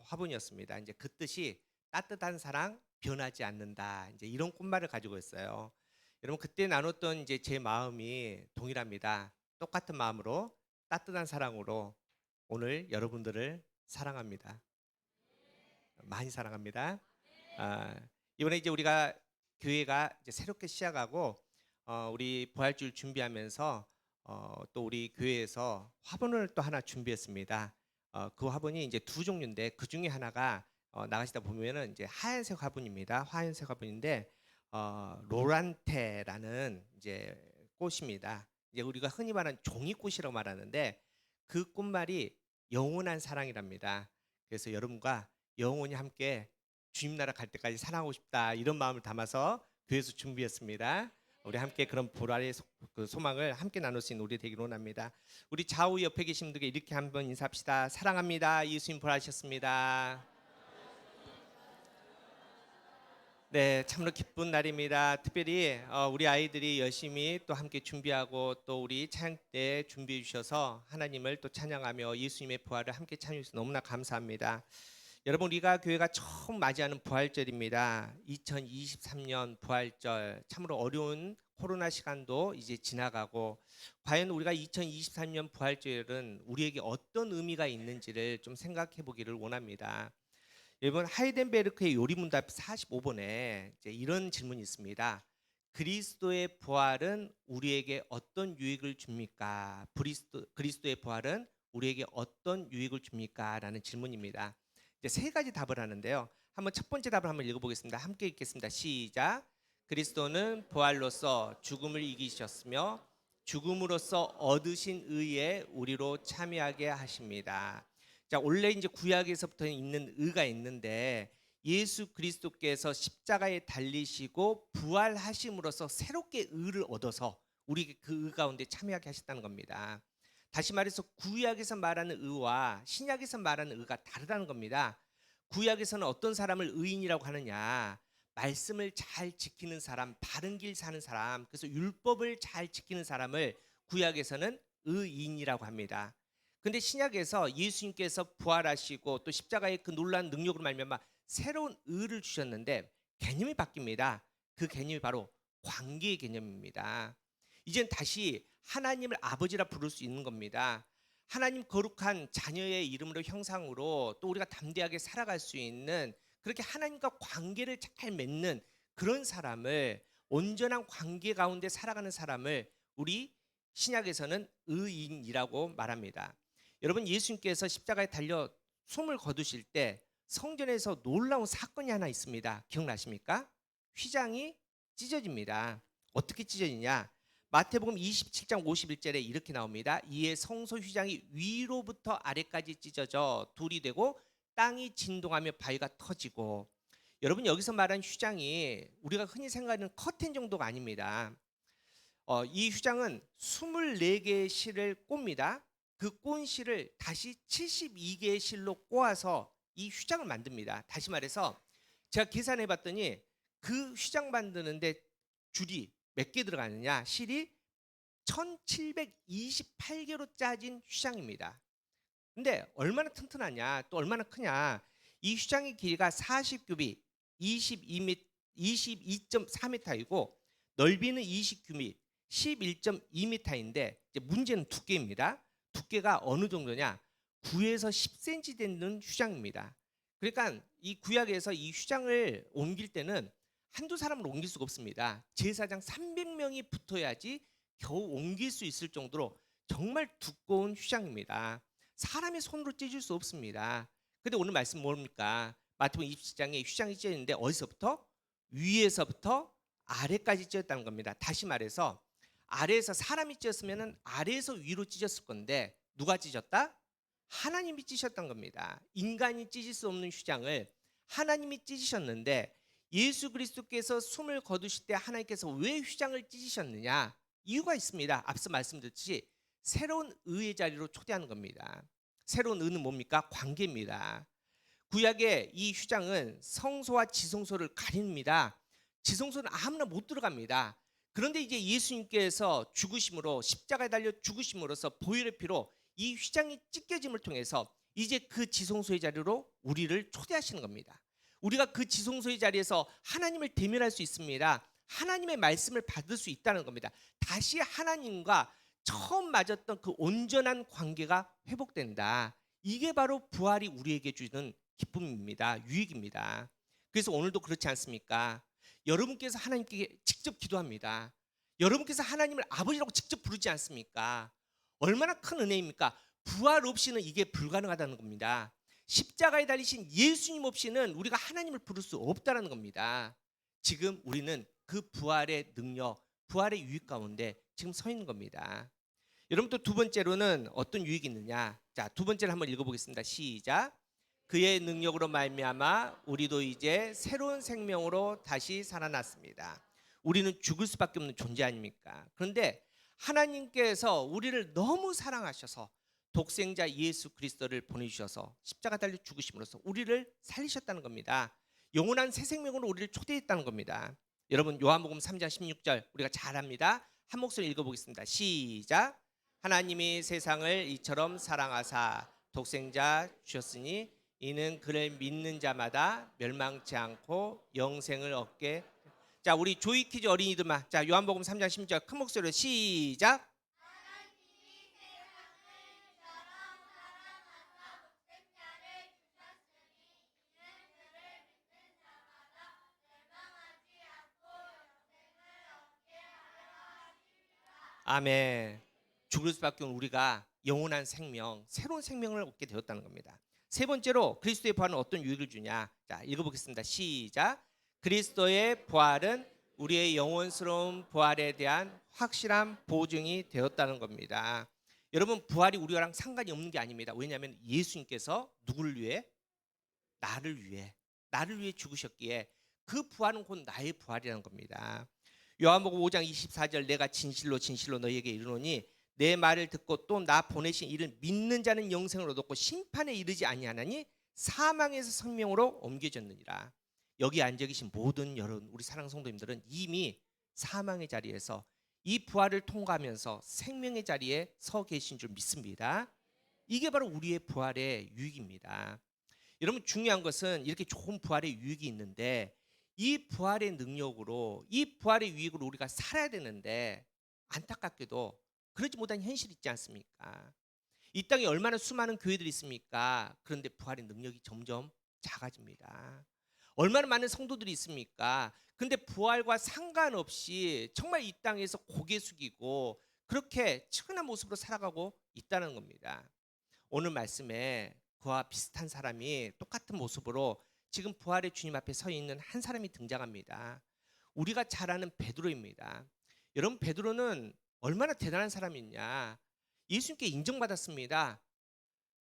화분이었습니다. 이제 그 뜻이 따뜻한 사랑 변하지 않는다. 이제 이런 꽃말을 가지고 있어요. 여러분 그때 나눴던 이제 제 마음이 동일합니다. 똑같은 마음으로 따뜻한 사랑으로 오늘 여러분들을 사랑합니다. 많이 사랑합니다. 이번에 이제 우리가 교회가 이제 새롭게 시작하고 우리 부활주일 준비하면서 또 우리 교회에서 화분을 또 하나 준비했습니다. 그 화분이 이제 두 종류인데 그 중에 하나가 나가시다 보면은 이제 하얀색 화분입니다. 하얀색 화분인데 로란테라는 이제 꽃입니다. 이제 우리가 흔히 말하는 종이꽃이라고 말하는데 그 꽃말이 영원한 사랑이랍니다. 그래서 여러분과 영원히 함께 주님 나라 갈 때까지 사랑하고 싶다 이런 마음을 담아서 교회에서 준비했습니다. 우리 함께 그런 부활의 소망을 함께 나눌 수 있는 우리 되기를 원합니다. 우리 좌우 옆에 계신 분들께 이렇게 한번 인사합시다. 사랑합니다. 예수님 부활하셨습니다. 네, 참으로 기쁜 날입니다. 특별히 우리 아이들이 열심히 또 함께 준비하고 또 우리 찬양 때 준비해 주셔서 하나님을 또 찬양하며 예수님의 부활을 함께 찬양해 주셔서 너무나 감사합니다. 여러분 우리가 교회가 처음 맞이하는 부활절입니다. 2023년 부활절 참으로 어려운 코로나 시간도 이제 지나가고 과연 우리가 2023년 부활절은 우리에게 어떤 의미가 있는지를 좀 생각해 보기를 원합니다. 여러분 하이덴베르크의 요리문답 45번에 이제 이런 질문이 있습니다. 그리스도의 부활은 우리에게 어떤 유익을 줍니까? 그리스도의 부활은 우리에게 어떤 유익을 줍니까? 라는 질문입니다. 이제 세 가지 답을 하는데요. 한번 첫 번째 답을 한번 읽어보겠습니다. 함께 읽겠습니다. 시작. 그리스도는 부활로서 죽음을 이기셨으며 죽음으로써 얻으신 의에 우리로 참여하게 하십니다. 자, 원래 이제 구약에서부터 있는 의가 있는데 예수 그리스도께서 십자가에 달리시고 부활하심으로써 새롭게 의를 얻어서 우리 그 의 가운데 참여하게 하셨다는 겁니다. 다시 말해서 구약에서 말하는 의와 신약에서 말하는 의가 다르다는 겁니다. 구약에서는 어떤 사람을 의인이라고 하느냐, 말씀을 잘 지키는 사람, 바른 길 사는 사람, 그래서 율법을 잘 지키는 사람을 구약에서는 의인이라고 합니다. 근데 신약에서 예수님께서 부활하시고 또 십자가의 그 놀라운 능력으로 말미암아 새로운 의를 주셨는데 개념이 바뀝니다. 그 개념이 바로 관계의 개념입니다. 이젠 다시 하나님을 아버지라 부를 수 있는 겁니다. 하나님 거룩한 자녀의 이름으로 형상으로 또 우리가 담대하게 살아갈 수 있는, 그렇게 하나님과 관계를 잘 맺는 그런 사람을, 온전한 관계 가운데 살아가는 사람을 우리 신약에서는 의인이라고 말합니다. 여러분, 예수님께서 십자가에 달려 숨을 거두실 때 성전에서 놀라운 사건이 하나 있습니다. 기억나십니까? 휘장이 찢어집니다. 어떻게 찢어지냐? 마태복음 27장 51절에 이렇게 나옵니다. 이에 성소 휘장이 위로부터 아래까지 찢어져 둘이 되고 땅이 진동하며 바위가 터지고. 여러분, 여기서 말한 휘장이 우리가 흔히 생각하는 커튼 정도가 아닙니다. 이 휘장은 24개의 실을 꼽니다. 그 꼰 실을 다시 72개의 실로 꼬아서 이 휘장을 만듭니다. 다시 말해서 제가 계산해 봤더니 그 휘장 만드는데 줄이 몇 개 들어가느냐, 실이 1728개로 짜진 휘장입니다. 근데 얼마나 튼튼하냐, 또 얼마나 크냐. 이 휘장의 길이가 40규빗 22.4m이고 넓이는 20규빗 11.2m인데 이제 문제는 두께입니다. 두께가 어느 정도냐? 9에서 10cm 되는 휘장입니다. 그러니까 이 구약에서 이 휘장을 옮길 때는 한두 사람을 옮길 수가 없습니다. 제사장 300명이 붙어야지 겨우 옮길 수 있을 정도로 정말 두꺼운 휘장입니다. 사람의 손으로 찢을 수 없습니다. 근데 오늘 말씀 뭡니까? 마태복음 27장에 휘장이 찢어지는데 어디서부터? 위에서부터 아래까지 찢었다는 겁니다. 다시 말해서 아래에서 사람이 찢었으면 아래에서 위로 찢었을 건데 누가 찢었다? 하나님이 찢으셨다는 겁니다. 인간이 찢을 수 없는 휘장을 하나님이 찢으셨는데, 예수 그리스도께서 숨을 거두실 때 하나님께서 왜 휘장을 찢으셨느냐? 이유가 있습니다. 앞서 말씀드렸듯이 새로운 의의 자리로 초대하는 겁니다. 새로운 의는 뭡니까? 관계입니다. 구약의 이 휘장은 성소와 지성소를 가립니다. 지성소는 아무나 못 들어갑니다. 그런데 이제 예수님께서 죽으심으로, 십자가에 달려 죽으심으로써 보혈의 피로 이 휘장이 찢겨짐을 통해서 이제 그 지성소의 자리로 우리를 초대하시는 겁니다. 우리가 그 지성소의 자리에서 하나님을 대면할 수 있습니다. 하나님의 말씀을 받을 수 있다는 겁니다. 다시 하나님과 처음 맺었던 그 온전한 관계가 회복된다. 이게 바로 부활이 우리에게 주는 기쁨입니다. 유익입니다. 그래서 오늘도 그렇지 않습니까? 여러분께서 하나님께 직접 기도합니다. 여러분께서 하나님을 아버지라고 직접 부르지 않습니까? 얼마나 큰 은혜입니까? 부활 없이는 이게 불가능하다는 겁니다. 십자가에 달리신 예수님 없이는 우리가 하나님을 부를 수 없다는 겁니다. 지금 우리는 그 부활의 능력, 부활의 유익 가운데 지금 서 있는 겁니다. 여러분, 또 두 번째로는 어떤 유익이 있느냐? 자, 두 번째를 한번 읽어보겠습니다. 시작. 그의 능력으로 말미암아 우리도 이제 새로운 생명으로 다시 살아났습니다. 우리는 죽을 수밖에 없는 존재 아닙니까? 그런데 하나님께서 우리를 너무 사랑하셔서 독생자 예수 그리스도를 보내주셔서 십자가 달려 죽으심으로써 우리를 살리셨다는 겁니다. 영원한 새 생명으로 우리를 초대했다는 겁니다. 여러분, 요한복음 3장 16절 우리가 잘 압니다. 한 목소리 읽어보겠습니다. 시작. 하나님이 세상을 이처럼 사랑하사 독생자 주셨으니 이는 그를 믿는 자마다 멸망치 않고 영생을 얻게. 자, 우리 조이키즈 어린이들만, 자, 요한복음 3장 16절 큰 목소리로 시작. 아멘. 죽을 수밖에 없는 우리가 영원한 생명, 새로운 생명을 얻게 되었다는 겁니다. 세 번째로 그리스도의 부활은 어떤 유익을 주냐? 자, 읽어보겠습니다. 시작. 그리스도의 부활은 우리의 영원스러운 부활에 대한 확실한 보증이 되었다는 겁니다. 여러분, 부활이 우리랑 상관이 없는 게 아닙니다. 왜냐하면 예수님께서 누구를 위해? 나를 위해 죽으셨기에 그 부활은 곧 나의 부활이라는 겁니다. 요한복음 5장 24절, 내가 진실로 진실로 너희에게 이르노니 내 말을 듣고 또 나 보내신 이를 믿는 자는 영생을 얻었고 심판에 이르지 아니하나니 사망에서 생명으로 옮겨졌느니라. 여기 앉아 계신 모든 여러분, 우리 사랑하는 성도님들은 이미 사망의 자리에서 이 부활을 통과하면서 생명의 자리에 서 계신 줄 믿습니다. 이게 바로 우리의 부활의 유익입니다. 여러분, 중요한 것은 이렇게 좋은 부활의 유익이 있는데 이 부활의 능력으로, 이 부활의 유익으로 우리가 살아야 되는데 안타깝게도 그러지 못한 현실이 있지 않습니까? 이 땅에 얼마나 수많은 교회들이 있습니까? 그런데 부활의 능력이 점점 작아집니다. 얼마나 많은 성도들이 있습니까? 근데 부활과 상관없이 정말 이 땅에서 고개 숙이고 그렇게 측은한 모습으로 살아가고 있다는 겁니다. 오늘 말씀에 그와 비슷한 사람이 똑같은 모습으로 지금 부활의 주님 앞에 서 있는 한 사람이 등장합니다. 우리가 잘 아는 베드로입니다. 여러분, 베드로는 얼마나 대단한 사람이냐? 예수님께 인정받았습니다.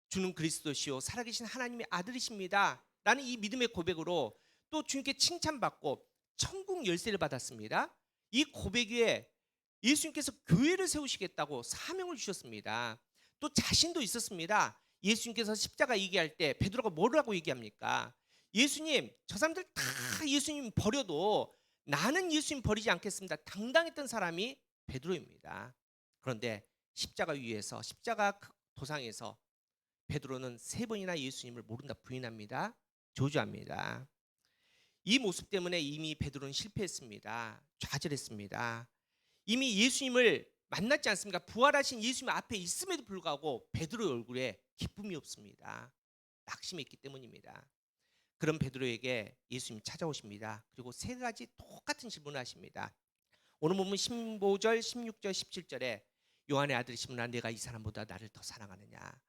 주는 그리스도시요 살아계신 하나님의 아들이십니다. 라는 이 믿음의 고백으로 또 주님께 칭찬받고 천국 열쇠를 받았습니다. 이 고백 위에 예수님께서 교회를 세우시겠다고 사명을 주셨습니다. 또 자신도 있었습니다. 예수님께서 십자가 얘기할 때 베드로가 뭐라고 얘기합니까? 예수님, 저 사람들 다 예수님 버려도 나는 예수님 버리지 않겠습니다. 당당했던 사람이 베드로입니다. 그런데 십자가 위에서, 십자가 도상에서 베드로는 3번이나 예수님을 모른다 부인합니다. 저주합니다. 이 모습 때문에 이미 베드로는 실패했습니다. 좌절했습니다. 이미 예수님을 만났지 않습니까? 부활하신 예수님 앞에 있음에도 불구하고 베드로의 얼굴에 기쁨이 없습니다. 낙심했기 때문입니다. 그런 베드로에게 예수님이 찾아오십니다. 그리고 3가지 똑같은 질문을 하십니다. 오늘 보면 15절, 16절, 17절에 요한의 아들 시몬아, 내가 이 사람보다 나를 더 사랑하느냐?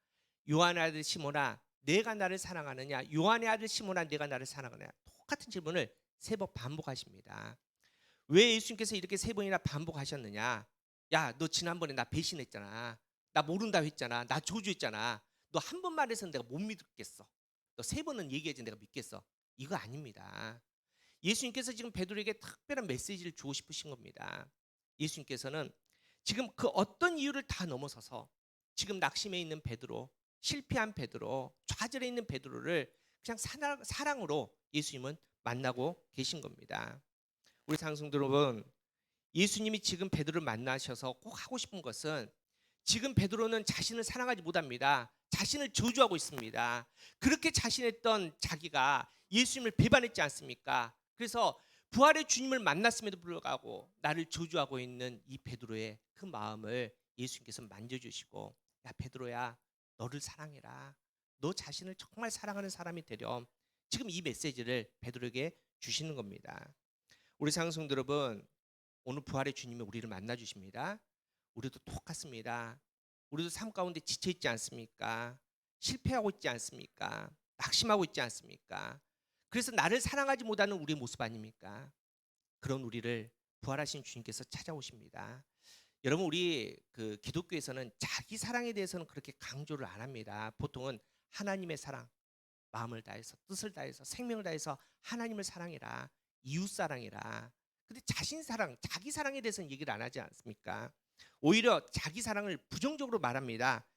요한의 아들 시몬아, 내가 나를 사랑하느냐? 요한의 아들 시몬아, 내가 나를 사랑하느냐? 똑같은 질문을 3번 반복하십니다. 왜 예수님께서 이렇게 3번이나 반복하셨느냐? 야, 너 지난번에 나 배신했잖아. 나 모른다 했잖아. 나 저주했잖아. 너 한 번만 해서는 내가 못 믿겠어. 너 3번은 얘기해야지 내가 믿겠어. 이거 아닙니다. 예수님께서 지금 베드로에게 특별한 메시지를 주고 싶으신 겁니다. 예수님께서는 지금 그 어떤 이유를 다 넘어서서 지금 낙심해 있는 베드로, 실패한 베드로, 좌절해 있는 베드로를 그냥 사랑으로 예수님은 만나고 계신 겁니다. 우리 상승들 여러분, 예수님이 지금 베드로를 만나셔서 꼭 하고 싶은 것은, 지금 베드로는 자신을 사랑하지 못합니다. 자신을 저주하고 있습니다. 그렇게 자신했던 자기가 예수님을 배반했지 않습니까? 그래서 부활의 주님을 만났음에도 불구하고 나를 저주하고 있는 이 베드로의 그 마음을 예수님께서 만져주시고, 야 베드로야, 너를 사랑해라. 너 자신을 정말 사랑하는 사람이 되렴. 지금 이 메시지를 베드로에게 주시는 겁니다. 우리 상승 여러분, 오늘 부활의 주님이 우리를 만나 주십니다. 우리도 똑같습니다. 우리도 삶 가운데 지쳐 있지 않습니까? 실패하고 있지 않습니까? 낙심하고 있지 않습니까? 그래서 나를 사랑하지 못하는 우리의 모습 아닙니까? 그런 우리를 부활하신 주님께서 찾아오십니다. 여러분, 우리 그 기독교에서는 자기 사랑에 대해서는 그렇게 강조를 안 합니다. 보통은 하나님의 사랑, 마음을 다해서, 뜻을 다해서, 생명을 다해서 하나님을 사랑해라, 이웃 사랑해라. 근데 자신 사랑, 자기 사랑에 대해서는 얘기를 안 하지 않습니까? 오히려 자기 사랑을 부정적으로 말합니다.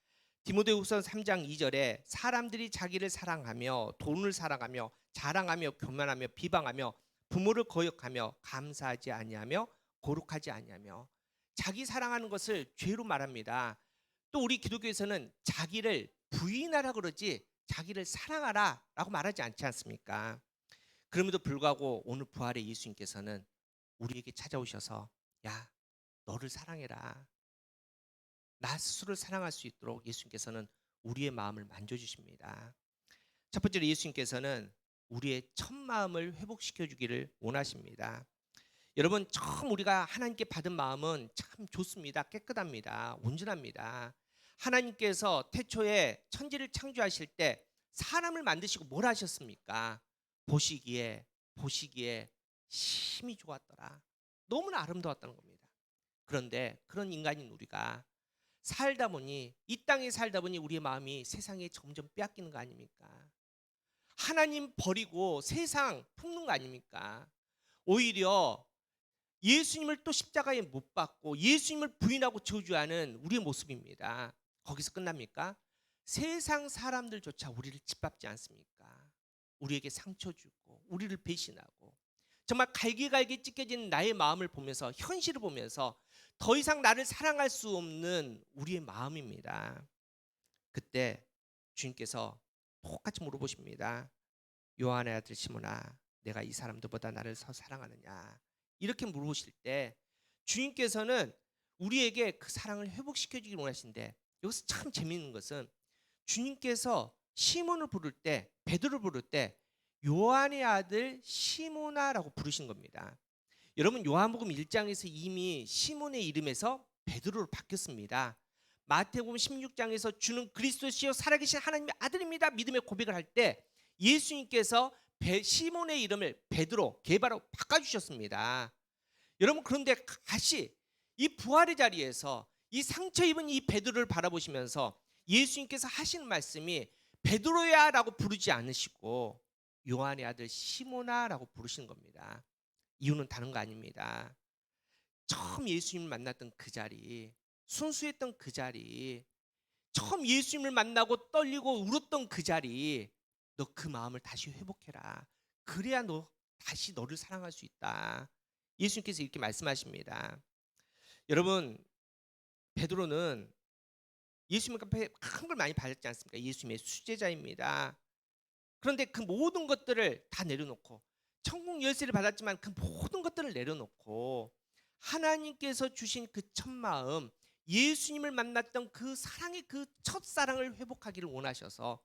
디모데후서 3장 2절에 사람들이 자기를 사랑하며 돈을 사랑하며 자랑하며 교만하며 비방하며 부모를 거역하며 감사하지 아니하며 거룩하지 아니하며, 자기 사랑하는 것을 죄로 말합니다. 또 우리 기독교에서는 자기를 부인하라 그러지 자기를 사랑하라 라고 말하지 않지 않습니까? 그럼에도 불구하고 오늘 부활의 예수님께서는 우리에게 찾아오셔서, 야, 너를 사랑해라. 나 스스로를 사랑할 수 있도록 예수님께서는 우리의 마음을 만져주십니다. 첫 번째로 예수님께서는 우리의 첫 마음을 회복시켜 주기를 원하십니다. 여러분, 처음 우리가 하나님께 받은 마음은 참 좋습니다. 깨끗합니다. 온전합니다. 하나님께서 태초에 천지를 창조하실 때 사람을 만드시고 뭘 하셨습니까? 보시기에 심히 좋았더라. 너무나 아름다웠다는 겁니다. 그런데 그런 인간인 우리가 살다 보니, 이 땅에 살다 보니 우리의 마음이 세상에 점점 빼앗기는 거 아닙니까? 하나님 버리고 세상 품는 거 아닙니까? 오히려 예수님을 또 십자가에 못 박고 예수님을 부인하고 저주하는 우리의 모습입니다. 거기서 끝납니까? 세상 사람들조차 우리를 짓밟지 않습니까? 우리에게 상처 주고 우리를 배신하고 정말 갈기갈기 찢겨진 나의 마음을 보면서, 현실을 보면서 더 이상 나를 사랑할 수 없는 우리의 마음입니다. 그때 주님께서 똑같이 물어보십니다. 요한의 아들 시몬아, 내가 이 사람들보다 나를 더 사랑하느냐? 이렇게 물어보실 때 주님께서는 우리에게 그 사랑을 회복시켜주길 원하시는데, 여기서 참 재미있는 것은 주님께서 시몬을 부를 때, 베드로를 부를 때 요한의 아들 시몬아라고 부르신 겁니다. 여러분, 요한복음 1장에서 이미 시몬의 이름에서 베드로로 바뀌었습니다. 마태복음 16장에서 주는 그리스도시요 살아계신 하나님의 아들입니다 믿음의 고백을 할 때 예수님께서 시몬의 이름을 베드로, 게바로 바꿔주셨습니다. 여러분, 그런데 다시 이 부활의 자리에서 이 상처 입은 이 베드로를 바라보시면서 예수님께서 하시는 말씀이 베드로야 라고 부르지 않으시고 요한의 아들 시몬아 라고 부르시는 겁니다. 이유는 다른 거 아닙니다. 처음 예수님을 만났던 그 자리, 순수했던 그 자리, 처음 예수님을 만나고 떨리고 울었던 그 자리, 너 그 마음을 다시 회복해라. 그래야 너 다시 너를 사랑할 수 있다. 예수님께서 이렇게 말씀하십니다. 여러분, 베드로는 예수님 앞에 큰 걸 많이 받았지 않습니까? 예수님의 수제자입니다. 그런데 그 모든 것들을 다 내려놓고, 천국 열쇠를 받았지만 그 모든 것들을 내려놓고 하나님께서 주신 그 첫 마음, 예수님을 만났던 그 사랑의 그 첫사랑을 회복하기를 원하셔서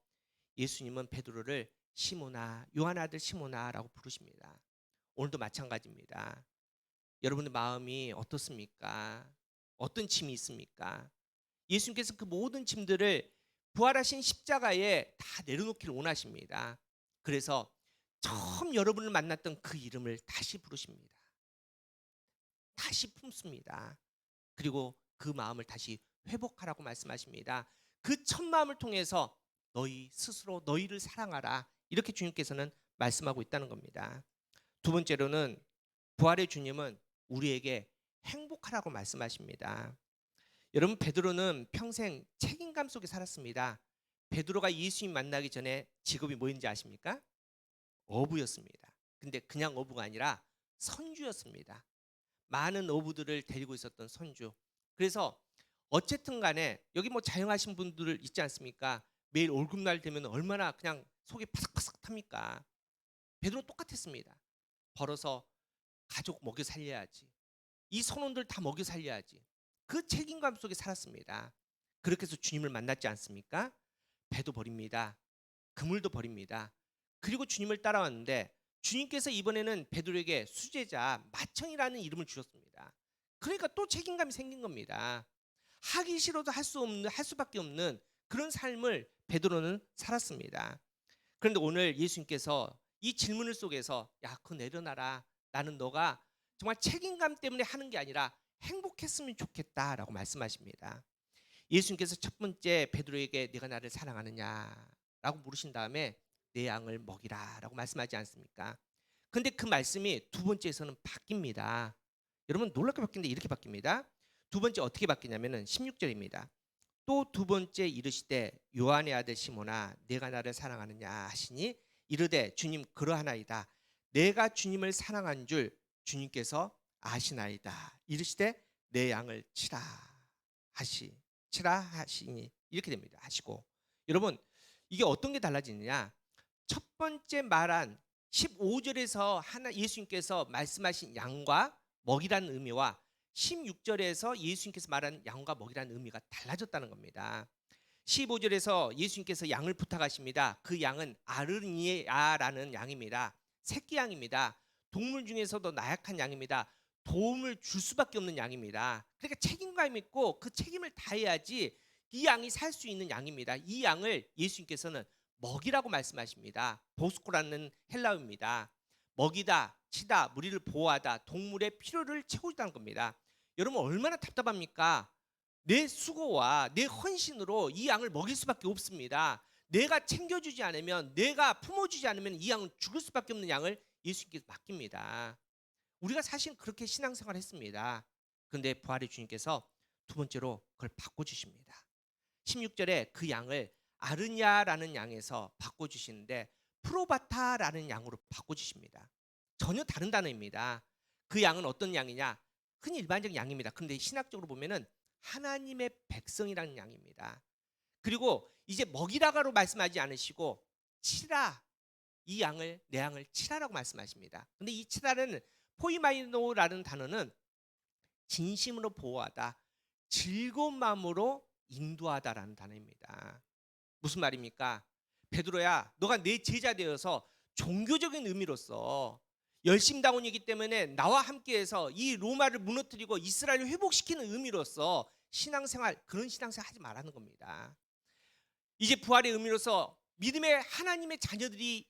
예수님은 베드로를 시몬아, 요한 아들 시몬아라고 부르십니다. 오늘도 마찬가지입니다. 여러분의 마음이 어떻습니까? 어떤 짐이 있습니까? 예수님께서 그 모든 짐들을 부활하신 십자가에 다 내려놓기를 원하십니다. 그래서 처음 여러분을 만났던 그 이름을 다시 부르십니다. 다시 품습니다. 그리고 그 마음을 다시 회복하라고 말씀하십니다. 그 첫 마음을 통해서 너희 스스로 너희를 사랑하라, 이렇게 주님께서는 말씀하고 있다는 겁니다. 두 번째로는 부활의 주님은 우리에게 행복하라고 말씀하십니다. 여러분, 베드로는 평생 책임감 속에 살았습니다. 베드로가 예수님 만나기 전에 직업이 뭐였는지 아십니까? 어부였습니다. 근데 그냥 어부가 아니라 선주였습니다. 많은 어부들을 데리고 있었던 선주. 그래서 어쨌든 간에 여기 뭐 자영하신 분들 있지 않습니까? 매일 월급날 되면 얼마나 그냥 속이 파삭파삭 탑니까? 베드로 똑같았습니다. 벌어서 가족 먹여 살려야지, 이 선원들 다 먹여 살려야지, 그 책임감 속에 살았습니다. 그렇게 해서 주님을 만났지 않습니까? 배도 버립니다. 그물도 버립니다. 그리고 주님을 따라왔는데 주님께서 이번에는 베드로에게 수제자, 마청이라는 이름을 주셨습니다. 그러니까 또 책임감이 생긴 겁니다. 하기 싫어도 할 수밖에 없는 그런 삶을 베드로는 살았습니다. 그런데 오늘 예수님께서 이 질문을 속에서, 야, 그거 내려놔라. 나는 너가 정말 책임감 때문에 하는 게 아니라 행복했으면 좋겠다라고 말씀하십니다. 예수님께서 첫 번째 베드로에게 내가 나를 사랑하느냐라고 물으신 다음에 내 양을 먹이라라고 말씀하지 않습니까? 근데 그 말씀이 두 번째에서는 바뀝니다. 여러분, 놀랍게 바뀌는데 이렇게 바뀝니다. 두 번째 어떻게 바뀌냐면은 16절입니다. 또 두 번째 이르시되 요한의 아들 시몬아, 내가 나를 사랑하느냐 하시니 이르되 주님 그러하나이다. 내가 주님을 사랑한 줄 주님께서 아시나이다. 이르시되 내 양을 치라 하시니 이렇게 됩니다. 하시고, 여러분, 이게 어떤 게 달라지느냐? 첫 번째 말한 15절에서 예수님께서 말씀하신 양과 먹이라는 의미와 16절에서 예수님께서 말한 양과 먹이라는 의미가 달라졌다는 겁니다. 15절에서 예수님께서 양을 부탁하십니다. 그 양은 아르니아라는 양입니다. 새끼 양입니다. 동물 중에서도 나약한 양입니다. 도움을 줄 수밖에 없는 양입니다. 그러니까 책임감 있고 그 책임을 다해야지 이 양이 살 수 있는 양입니다. 이 양을 예수님께서는 먹이라고 말씀하십니다. 보스코라는 헬라어입니다. 먹이다, 치다, 무리를 보호하다, 동물의 필요를 채우다는 겁니다. 여러분 얼마나 답답합니까? 내 수고와 내 헌신으로 이 양을 먹일 수밖에 없습니다. 내가 챙겨주지 않으면, 내가 품어주지 않으면 이 양은 죽을 수밖에 없는 양을 예수님께서 맡깁니다. 우리가 사실 그렇게 신앙생활을 했습니다. 그런데 부활의 주님께서 두 번째로 그걸 바꿔주십니다. 16절에 그 양을 아르냐라는 양에서 바꿔주시는데 프로바타라는 양으로 바꿔주십니다. 전혀 다른 단어입니다. 그 양은 어떤 양이냐? 흔히 일반적인 양입니다. 그런데 신학적으로 보면은 하나님의 백성이라는 양입니다. 그리고 이제 먹이라고 말씀하지 않으시고 치라, 이 양을, 내 양을 치라라고 말씀하십니다. 근데 이 치라는 포이마이노라는 단어는 진심으로 보호하다, 즐거운 마음으로 인도하다라는 단어입니다. 무슨 말입니까? 베드로야, 너가 내 제자 되어서 종교적인 의미로서 열심당원이기 때문에 나와 함께해서 이 로마를 무너뜨리고 이스라엘을 회복시키는 의미로서 신앙생활, 그런 신앙생활 하지 말라는 겁니다. 이제 부활의 의미로서 믿음의 하나님의 자녀들이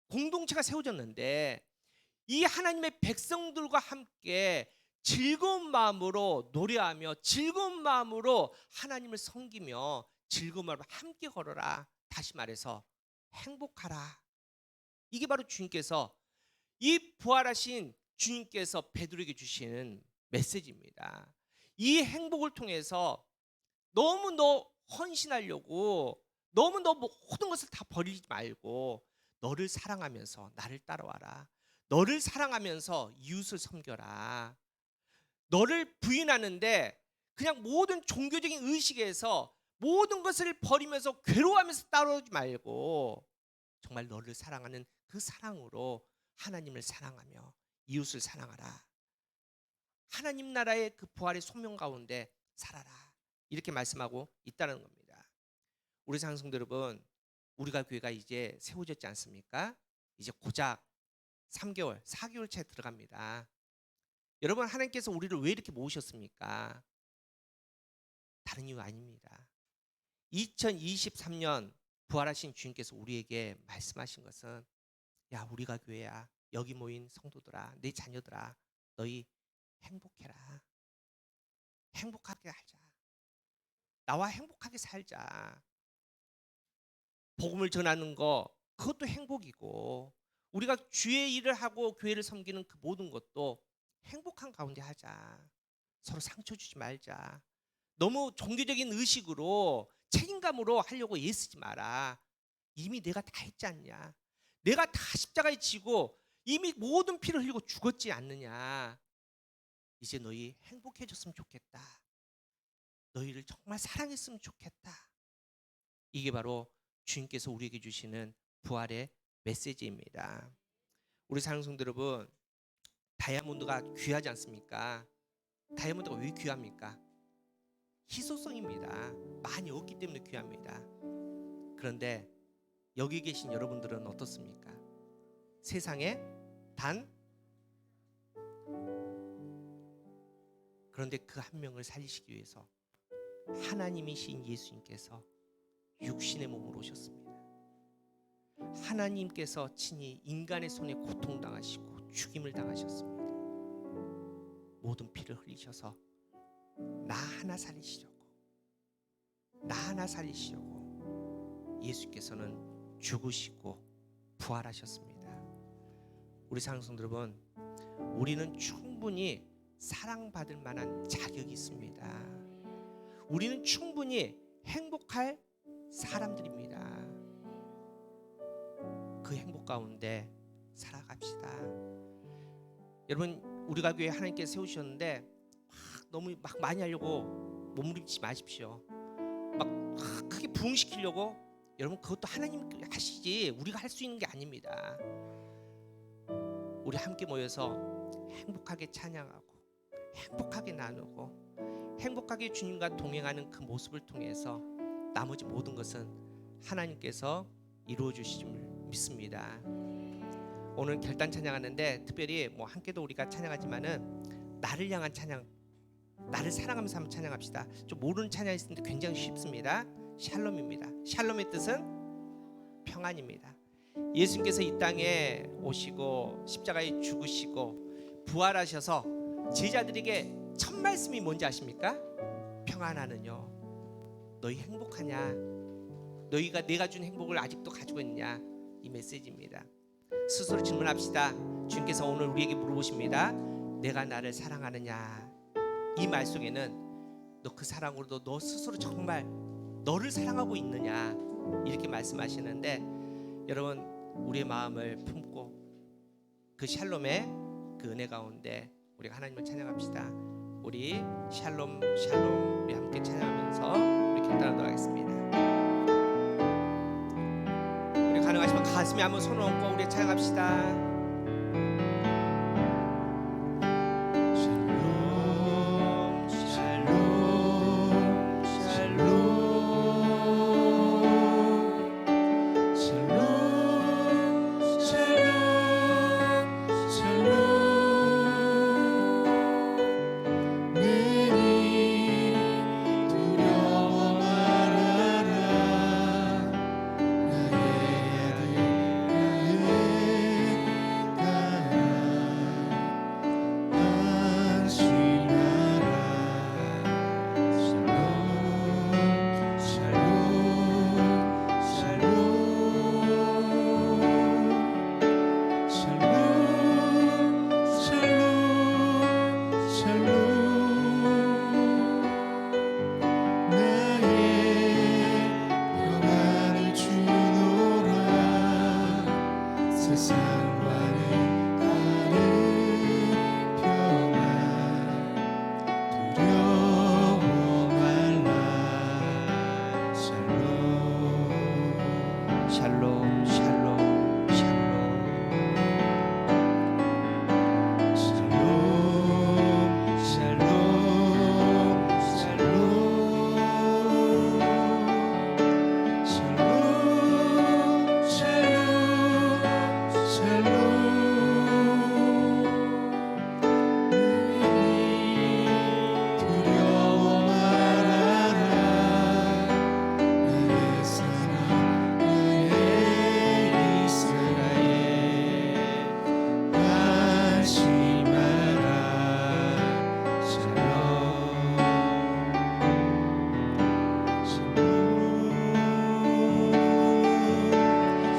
공동체가 세워졌는데 이 하나님의 백성들과 함께 즐거운 마음으로 노래하며 즐거운 마음으로 하나님을 섬기며 즐거운 마음으로 함께 걸어라. 다시 말해서 행복하라. 이게 바로 주님께서, 이 부활하신 주님께서 베드로에게 주시는 메시지입니다. 이 행복을 통해서 너무 너 헌신하려고, 너무 너 모든 것을 다 버리지 말고 너를 사랑하면서 나를 따라와라. 너를 사랑하면서 이웃을 섬겨라. 너를 부인하는데 그냥 모든 종교적인 의식에서 모든 것을 버리면서 괴로워하면서 따라오지 말고 정말 너를 사랑하는 그 사랑으로 하나님을 사랑하며 이웃을 사랑하라. 하나님 나라의 그 부활의 소명 가운데 살아라. 이렇게 말씀하고 있다는 겁니다. 우리 상승도 여러분, 우리가 교회가 이제 세워졌지 않습니까? 이제 고작 3개월, 4개월 차에 들어갑니다. 여러분, 하나님께서 우리를 왜 이렇게 모으셨습니까? 다른 이유 아닙니다. 2023년 부활하신 주님께서 우리에게 말씀하신 것은, 야, 우리가 교회야, 여기 모인 성도들아, 내 자녀들아, 너희 행복해라. 행복하게 살자. 나와 행복하게 살자. 복음을 전하는 거, 그것도 행복이고, 우리가 주의 일을 하고 교회를 섬기는 그 모든 것도 행복한 가운데 하자. 서로 상처 주지 말자. 너무 종교적인 의식으로 책임감으로 하려고 애쓰지 마라. 이미 내가 다 했지 않냐. 내가 다 십자가에 지고 이미 모든 피를 흘리고 죽었지 않느냐. 이제 너희 행복해졌으면 좋겠다. 너희를 정말 사랑했으면 좋겠다. 이게 바로 주님께서 우리에게 주시는 부활의 메시지입니다. 우리 사랑하는 성도 여러분, 다이아몬드가 귀하지 않습니까? 다이아몬드가 왜 귀합니까? 희소성입니다. 많이 없기 때문에 귀합니다. 그런데 여기 계신 여러분들은 어떻습니까? 세상에 단, 그런데 그 한 명을 살리시기 위해서 하나님이신 예수님께서 육신의 몸으로 오셨습니다. 하나님께서 친히 인간의 손에 고통당하시고 죽임을 당하셨습니다. 모든 피를 흘리셔서 나 하나 살리시려고 예수께서는 죽으시고 부활하셨습니다. 우리 사랑하는 성도 여러분, 우리는 충분히 사랑받을 만한 자격이 있습니다. 우리는 충분히 행복할 사람들입니다. 그 행복 가운데 살아갑시다. 여러분, 우리가 교회 하나님께서 세우셨는데 너무 많이 하려고 몸부림치지 마십시오. 크게 부흥시키려고, 여러분 그것도 하나님 하시지 우리가 할 수 있는 게 아닙니다. 우리 함께 모여서 행복하게 찬양하고 행복하게 나누고 행복하게 주님과 동행하는 그 모습을 통해서 나머지 모든 것은 하나님께서 이루어 주심을 믿습니다. 오늘 결단 찬양하는데 특별히 함께도 우리가 찬양하지만은 나를 향한 찬양, 나를 사랑하면서 한번 찬양합시다. 좀 모르는 찬양이 있는데 굉장히 쉽습니다. 샬롬입니다. 샬롬의 뜻은 평안입니다. 예수님께서 이 땅에 오시고 십자가에 죽으시고 부활하셔서 제자들에게 첫 말씀이 뭔지 아십니까? 평안하느뇨. 너희 행복하냐? 너희가 내가 준 행복을 아직도 가지고 있냐? 이 메시지입니다. 스스로 질문합시다. 주님께서 오늘 우리에게 물어보십니다. 내가 나를 사랑하느냐? 이 말 속에는 너 그 사랑으로도 너 스스로 정말 너를 사랑하고 있느냐? 이렇게 말씀하시는데, 여러분 우리의 마음을 품고 그 샬롬의 그 은혜 가운데 우리가 하나님을 찬양합시다. 우리 샬롬 샬롬 우리 함께 찬양하면서 우리 결단하도록 하겠습니다. 우리 가능하시면 가슴에 한번 손을 얹고 우리 찬양합시다.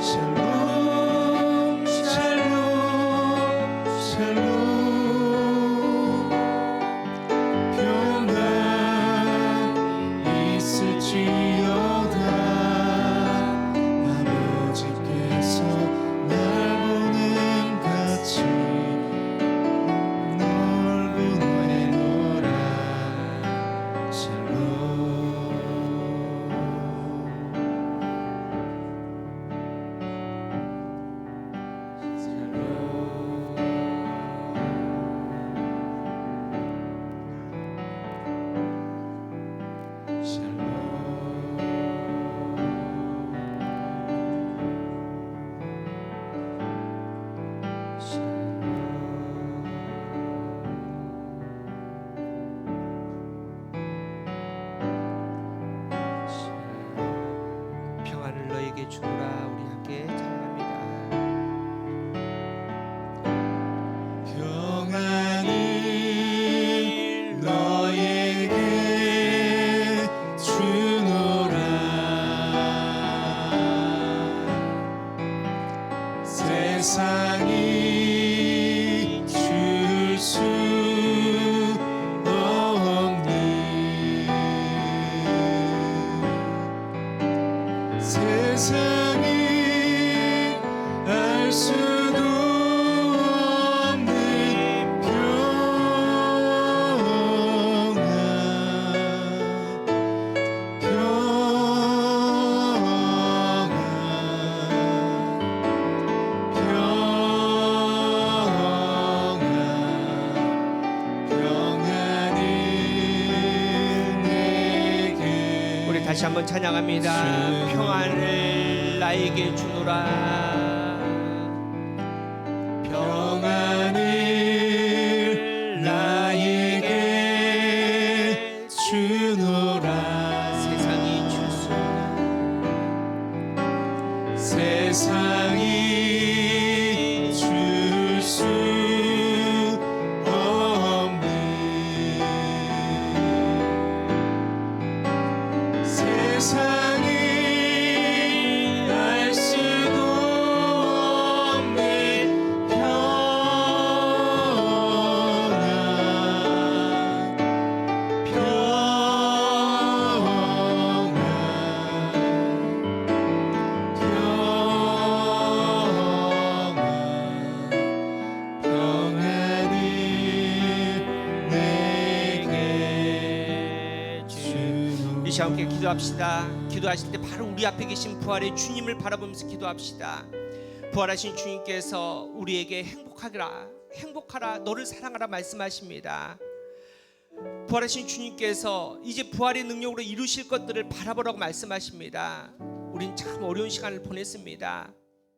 샬롬 샬롬 평안을 너에게 주노라. 우리 함께 찬양합니다. 평안을 너에게 주노라. 세상이 줄 수 없니. 세상이 알 수도 없는 우리 다시 한번 찬양합니다. 평안을 나에게 주노라. 평안을 나에게 주노라. 세상이 줄 수 없는 세상이 이 시간 함께 기도합시다. 기도하실 때 바로 우리 앞에 계신 부활의 주님을 바라보면서 기도합시다. 부활하신 주님께서 우리에게 행복하라, 너를 사랑하라 말씀하십니다. 부활하신 주님께서 이제 부활의 능력으로 이루실 것들을 바라보라고 말씀하십니다. 우린 참 어려운 시간을 보냈습니다.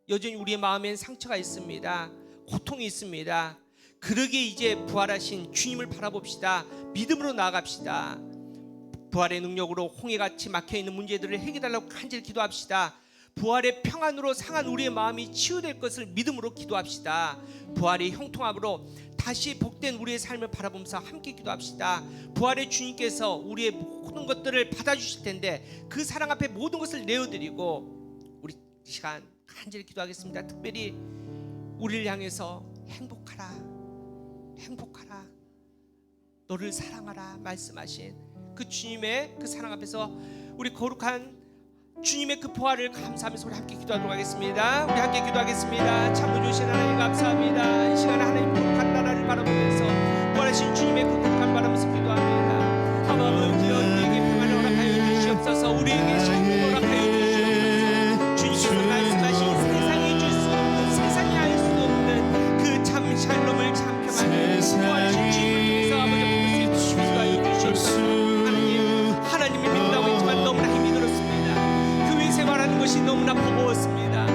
여전히 우리의 마음엔 상처가 있습니다. 고통이 있습니다. 그러기에 이제 부활하신 주님을 바라봅시다. 믿음으로 나아갑시다. 부활의 능력으로 홍해같이 막혀있는 문제들을 해결해달라고 간절히 기도합시다. 부활의 평안으로 상한 우리의 마음이 치유될 것을 믿음으로 기도합시다. 부활의 형통함으로 다시 복된 우리의 삶을 바라보면서 함께 기도합시다. 부활의 주님께서 우리의 모든 것들을 받아주실 텐데 그 사랑 앞에 모든 것을 내어드리고 우리 시간 간절히 기도하겠습니다. 특별히 우리를 향해서 행복하라, 너를 사랑하라 말씀하신 그 주님의 그 사랑 앞에서 우리 거룩한 주님의 그 부활을 감사하면서 우리 함께 기도하도록 하겠습니다. 우리 함께 기도하겠습니다. 참으로 주신 하나님 감사합니다. 이 시간에 하나님 거룩한 나라를 바라보면서 부활하신 주님의 그 거룩한 바라보면서 기도합니다. 아버지여 우리에게 평안을 허락하여 주시옵소서. 우리에게 샬롬을 허락하여 주시옵소서. 주님께서 말씀하신 세상이 줄 수 없는, 세상이 알 수 없는 그 참 샬롬을 참 평안을 부활하신 주님을 통해서 아버지 부를 수 있도록 기도하여 주시옵소서. 하나님을 믿는다고 했지만 너무나 힘이 들었습니다. 교회 생활하는 것이 너무나 버거웠습니다.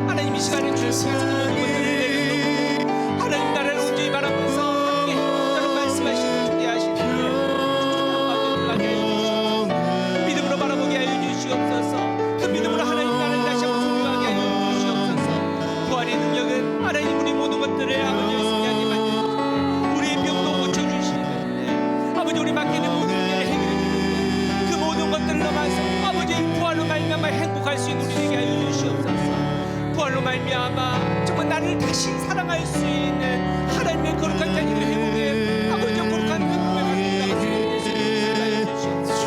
하나님 이 시간에 주님께서 모든 것들을 내려놓고 하나님 나라를 온전히 바라보면서 함께 행복하도록 말씀하시고 초대하시는데 초대함과 가게 하여 주시옵소서. 믿음으로 바라보게 하여 주시옵소서. 그 믿음으로 하나님 나라를 다시 한번 소유하게 하여 주시옵소서. 부활의 능력은 하나님 우리 모든 것들을 아버지의 승리하게 만드시고 우리의 병도 고쳐주시는데 아버지 우리 맡기는 모든 문제를 해결해 그 모든 것들을 넘어서 아버지 부활로 말미암아 행복할 수 있는 우리에게 하여 주시옵소서. 부활로 말미암아 정말 나를 다시 사랑할 수 있는 하나님의 거룩한 자리를 회복해 아버지 거룩한 기쁨을 갖고 나갈 수 있는 예수님을 하여 주시옵소서.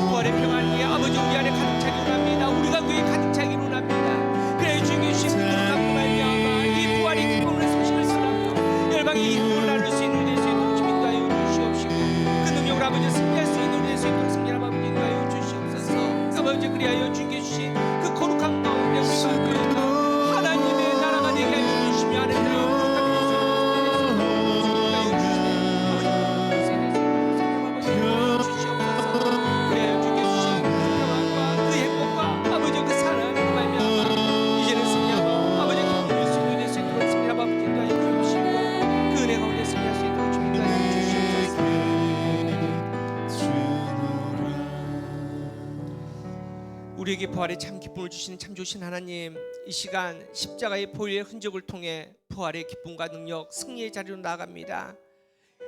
부활의 평안이 아버지 우리 안에 가득 차기로 합니다. 우리가 그에 가득 차기로 합니다. 그래 주님의 주신 거룩한 말미암아 이 부활의 기쁨을 소식을 전하며 열방의 힘을 나눌 수 있는 우리 예수 있도록 주님도 하여 주시옵시고 그 능력으로 아버지 승리할 수 있는 우리 예수 있도록 승리할 아버지 하여 주시옵소서. 아버지 그리하여 주님께 주신 그 거룩한 가운데 우리가 모여서 하나님의 나라가 되게 하여 주시며 하나님의 거룩한 예수를 하여 주시옵소서. 그리하여 주님께 주신 그 평안과 그 행복과 아버지 그 사랑으로 말미암아 이제는 승리하고 아버지 기쁨을 수 있는 예수 있도록 승리할 아버지 하여 주시고 그 은혜 가운데 승리할 수 있도록 주님께 하여 주시옵소서. 우리에게 부활의 참 기쁨을 주시는 참 좋으신 하나님, 이 시간 십자가의 보혈의 흔적을 통해 부활의 기쁨과 능력, 승리의 자리로 나아갑니다.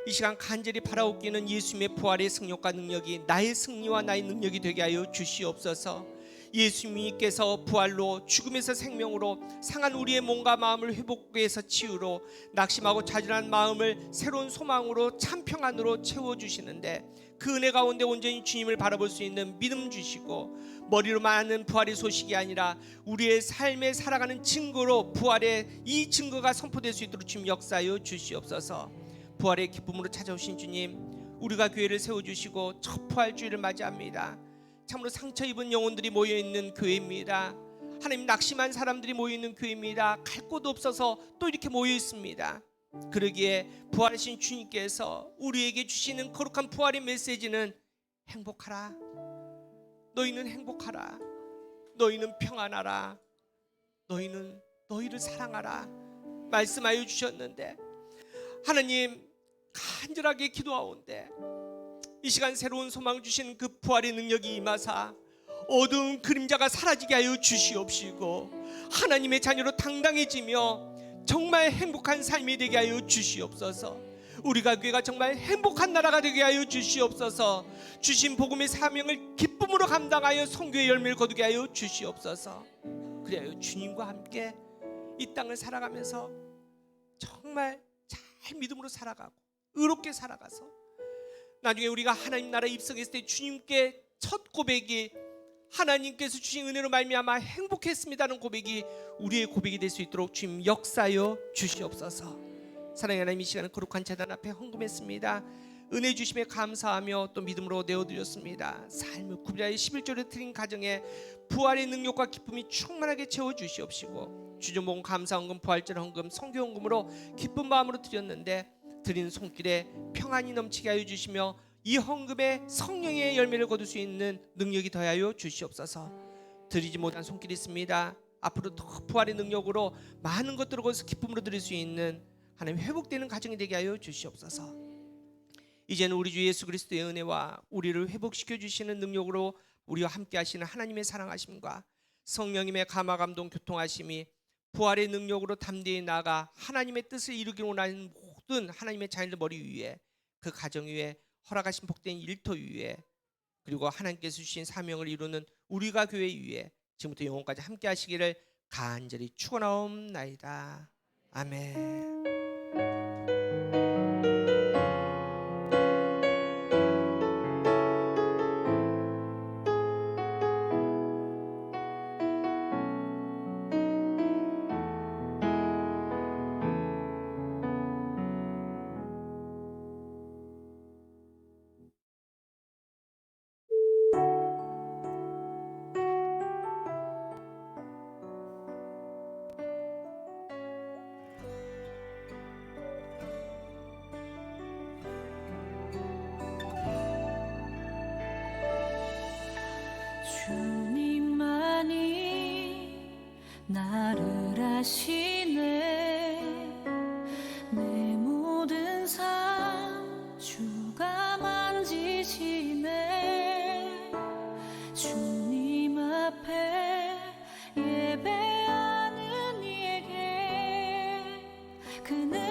이 시간 간절히 바라옵기는 예수님의 부활의 승력과 능력이 나의 승리와 나의 능력이 되게 하여 주시옵소서. 예수님께서 부활로 죽음에서 생명으로 상한 우리의 몸과 마음을 회복해서 치유로 낙심하고 좌절한 마음을 새로운 소망으로 참 평안으로 채워주시는데 그 은혜 가운데 온전히 주님을 바라볼 수 있는 믿음 주시고 머리로만 아는 부활의 소식이 아니라 우리의 삶에 살아가는 증거로 부활의 이 증거가 선포될 수 있도록 주님 역사하여 주시옵소서. 부활의 기쁨으로 찾아오신 주님, 우리가 교회를 세워주시고 첫 부활주의를 맞이합니다. 참으로 상처 입은 영혼들이 모여있는 교회입니다. 하나님 낙심한 사람들이 모여있는 교회입니다. 갈 곳 없어서 또 이렇게 모여있습니다. 그러기에 부활하신 주님께서 우리에게 주시는 거룩한 부활의 메시지는 행복하라, 너희는 행복하라, 너희는 평안하라, 너희는 너희를 사랑하라 말씀하여 주셨는데 하나님 간절하게 기도하온데 이 시간 새로운 소망 주신 그 부활의 능력이 임하사 어두운 그림자가 사라지게 하여 주시옵시고 하나님의 자녀로 당당해지며 정말 행복한 삶이 되게 하여 주시옵소서. 우리가 교회가 정말 행복한 나라가 되게 하여 주시옵소서. 주신 복음의 사명을 기쁨으로 감당하여 선교의 열매를 거두게 하여 주시옵소서. 그래야 주님과 함께 이 땅을 살아가면서 정말 잘 믿음으로 살아가고 의롭게 살아가서 나중에 우리가 하나님 나라에 입성했을 때 주님께 첫 고백이 하나님께서 주신 은혜로 말미암아 행복했습니다는 고백이 우리의 고백이 될 수 있도록 주님 역사하여 주시옵소서. 사랑의 하나님, 이 시간은 거룩한 제단 앞에 헌금했습니다. 은혜 주심에 감사하며 또 믿음으로 내어드렸습니다. 삶을 구별하여 11조를 드린 가정에 부활의 능력과 기쁨이 충만하게 채워주시옵시고, 주전복음 감사헌금 부활절 헌금 성교헌금으로 기쁜 마음으로 드렸는데 드린 손길에 평안이 넘치게 하여 주시며 이 헌금에 성령의 열매를 거둘 수 있는 능력이 더하여 주시옵소서. 드리지 못한 손길이 있습니다. 앞으로 더 부활의 능력으로 많은 것들을 거기서 기쁨으로 드릴 수 있는 하나님 회복되는 가정이 되게 하여 주시옵소서. 이제는 우리 주 예수 그리스도의 은혜와 우리를 회복시켜 주시는 능력으로 우리와 함께 하시는 하나님의 사랑하심과 성령님의 감화 감동 교통하심이 부활의 능력으로 담대히 나아가 하나님의 뜻을 이루기를 원하는 모든 하나님의 자녀들 머리 위에, 그 가정 위에, 허락하신 복된 일터 위에, 그리고 하나님께서 주신 사명을 이루는 우리가 교회 위에 지금부터 영원까지 함께 하시기를 간절히 축원하옵나이다. 아멘. 주님만이 나를 아시네. 내 모든 삶 주가 만지시네. 주님 앞에 예배하는 이에게 그는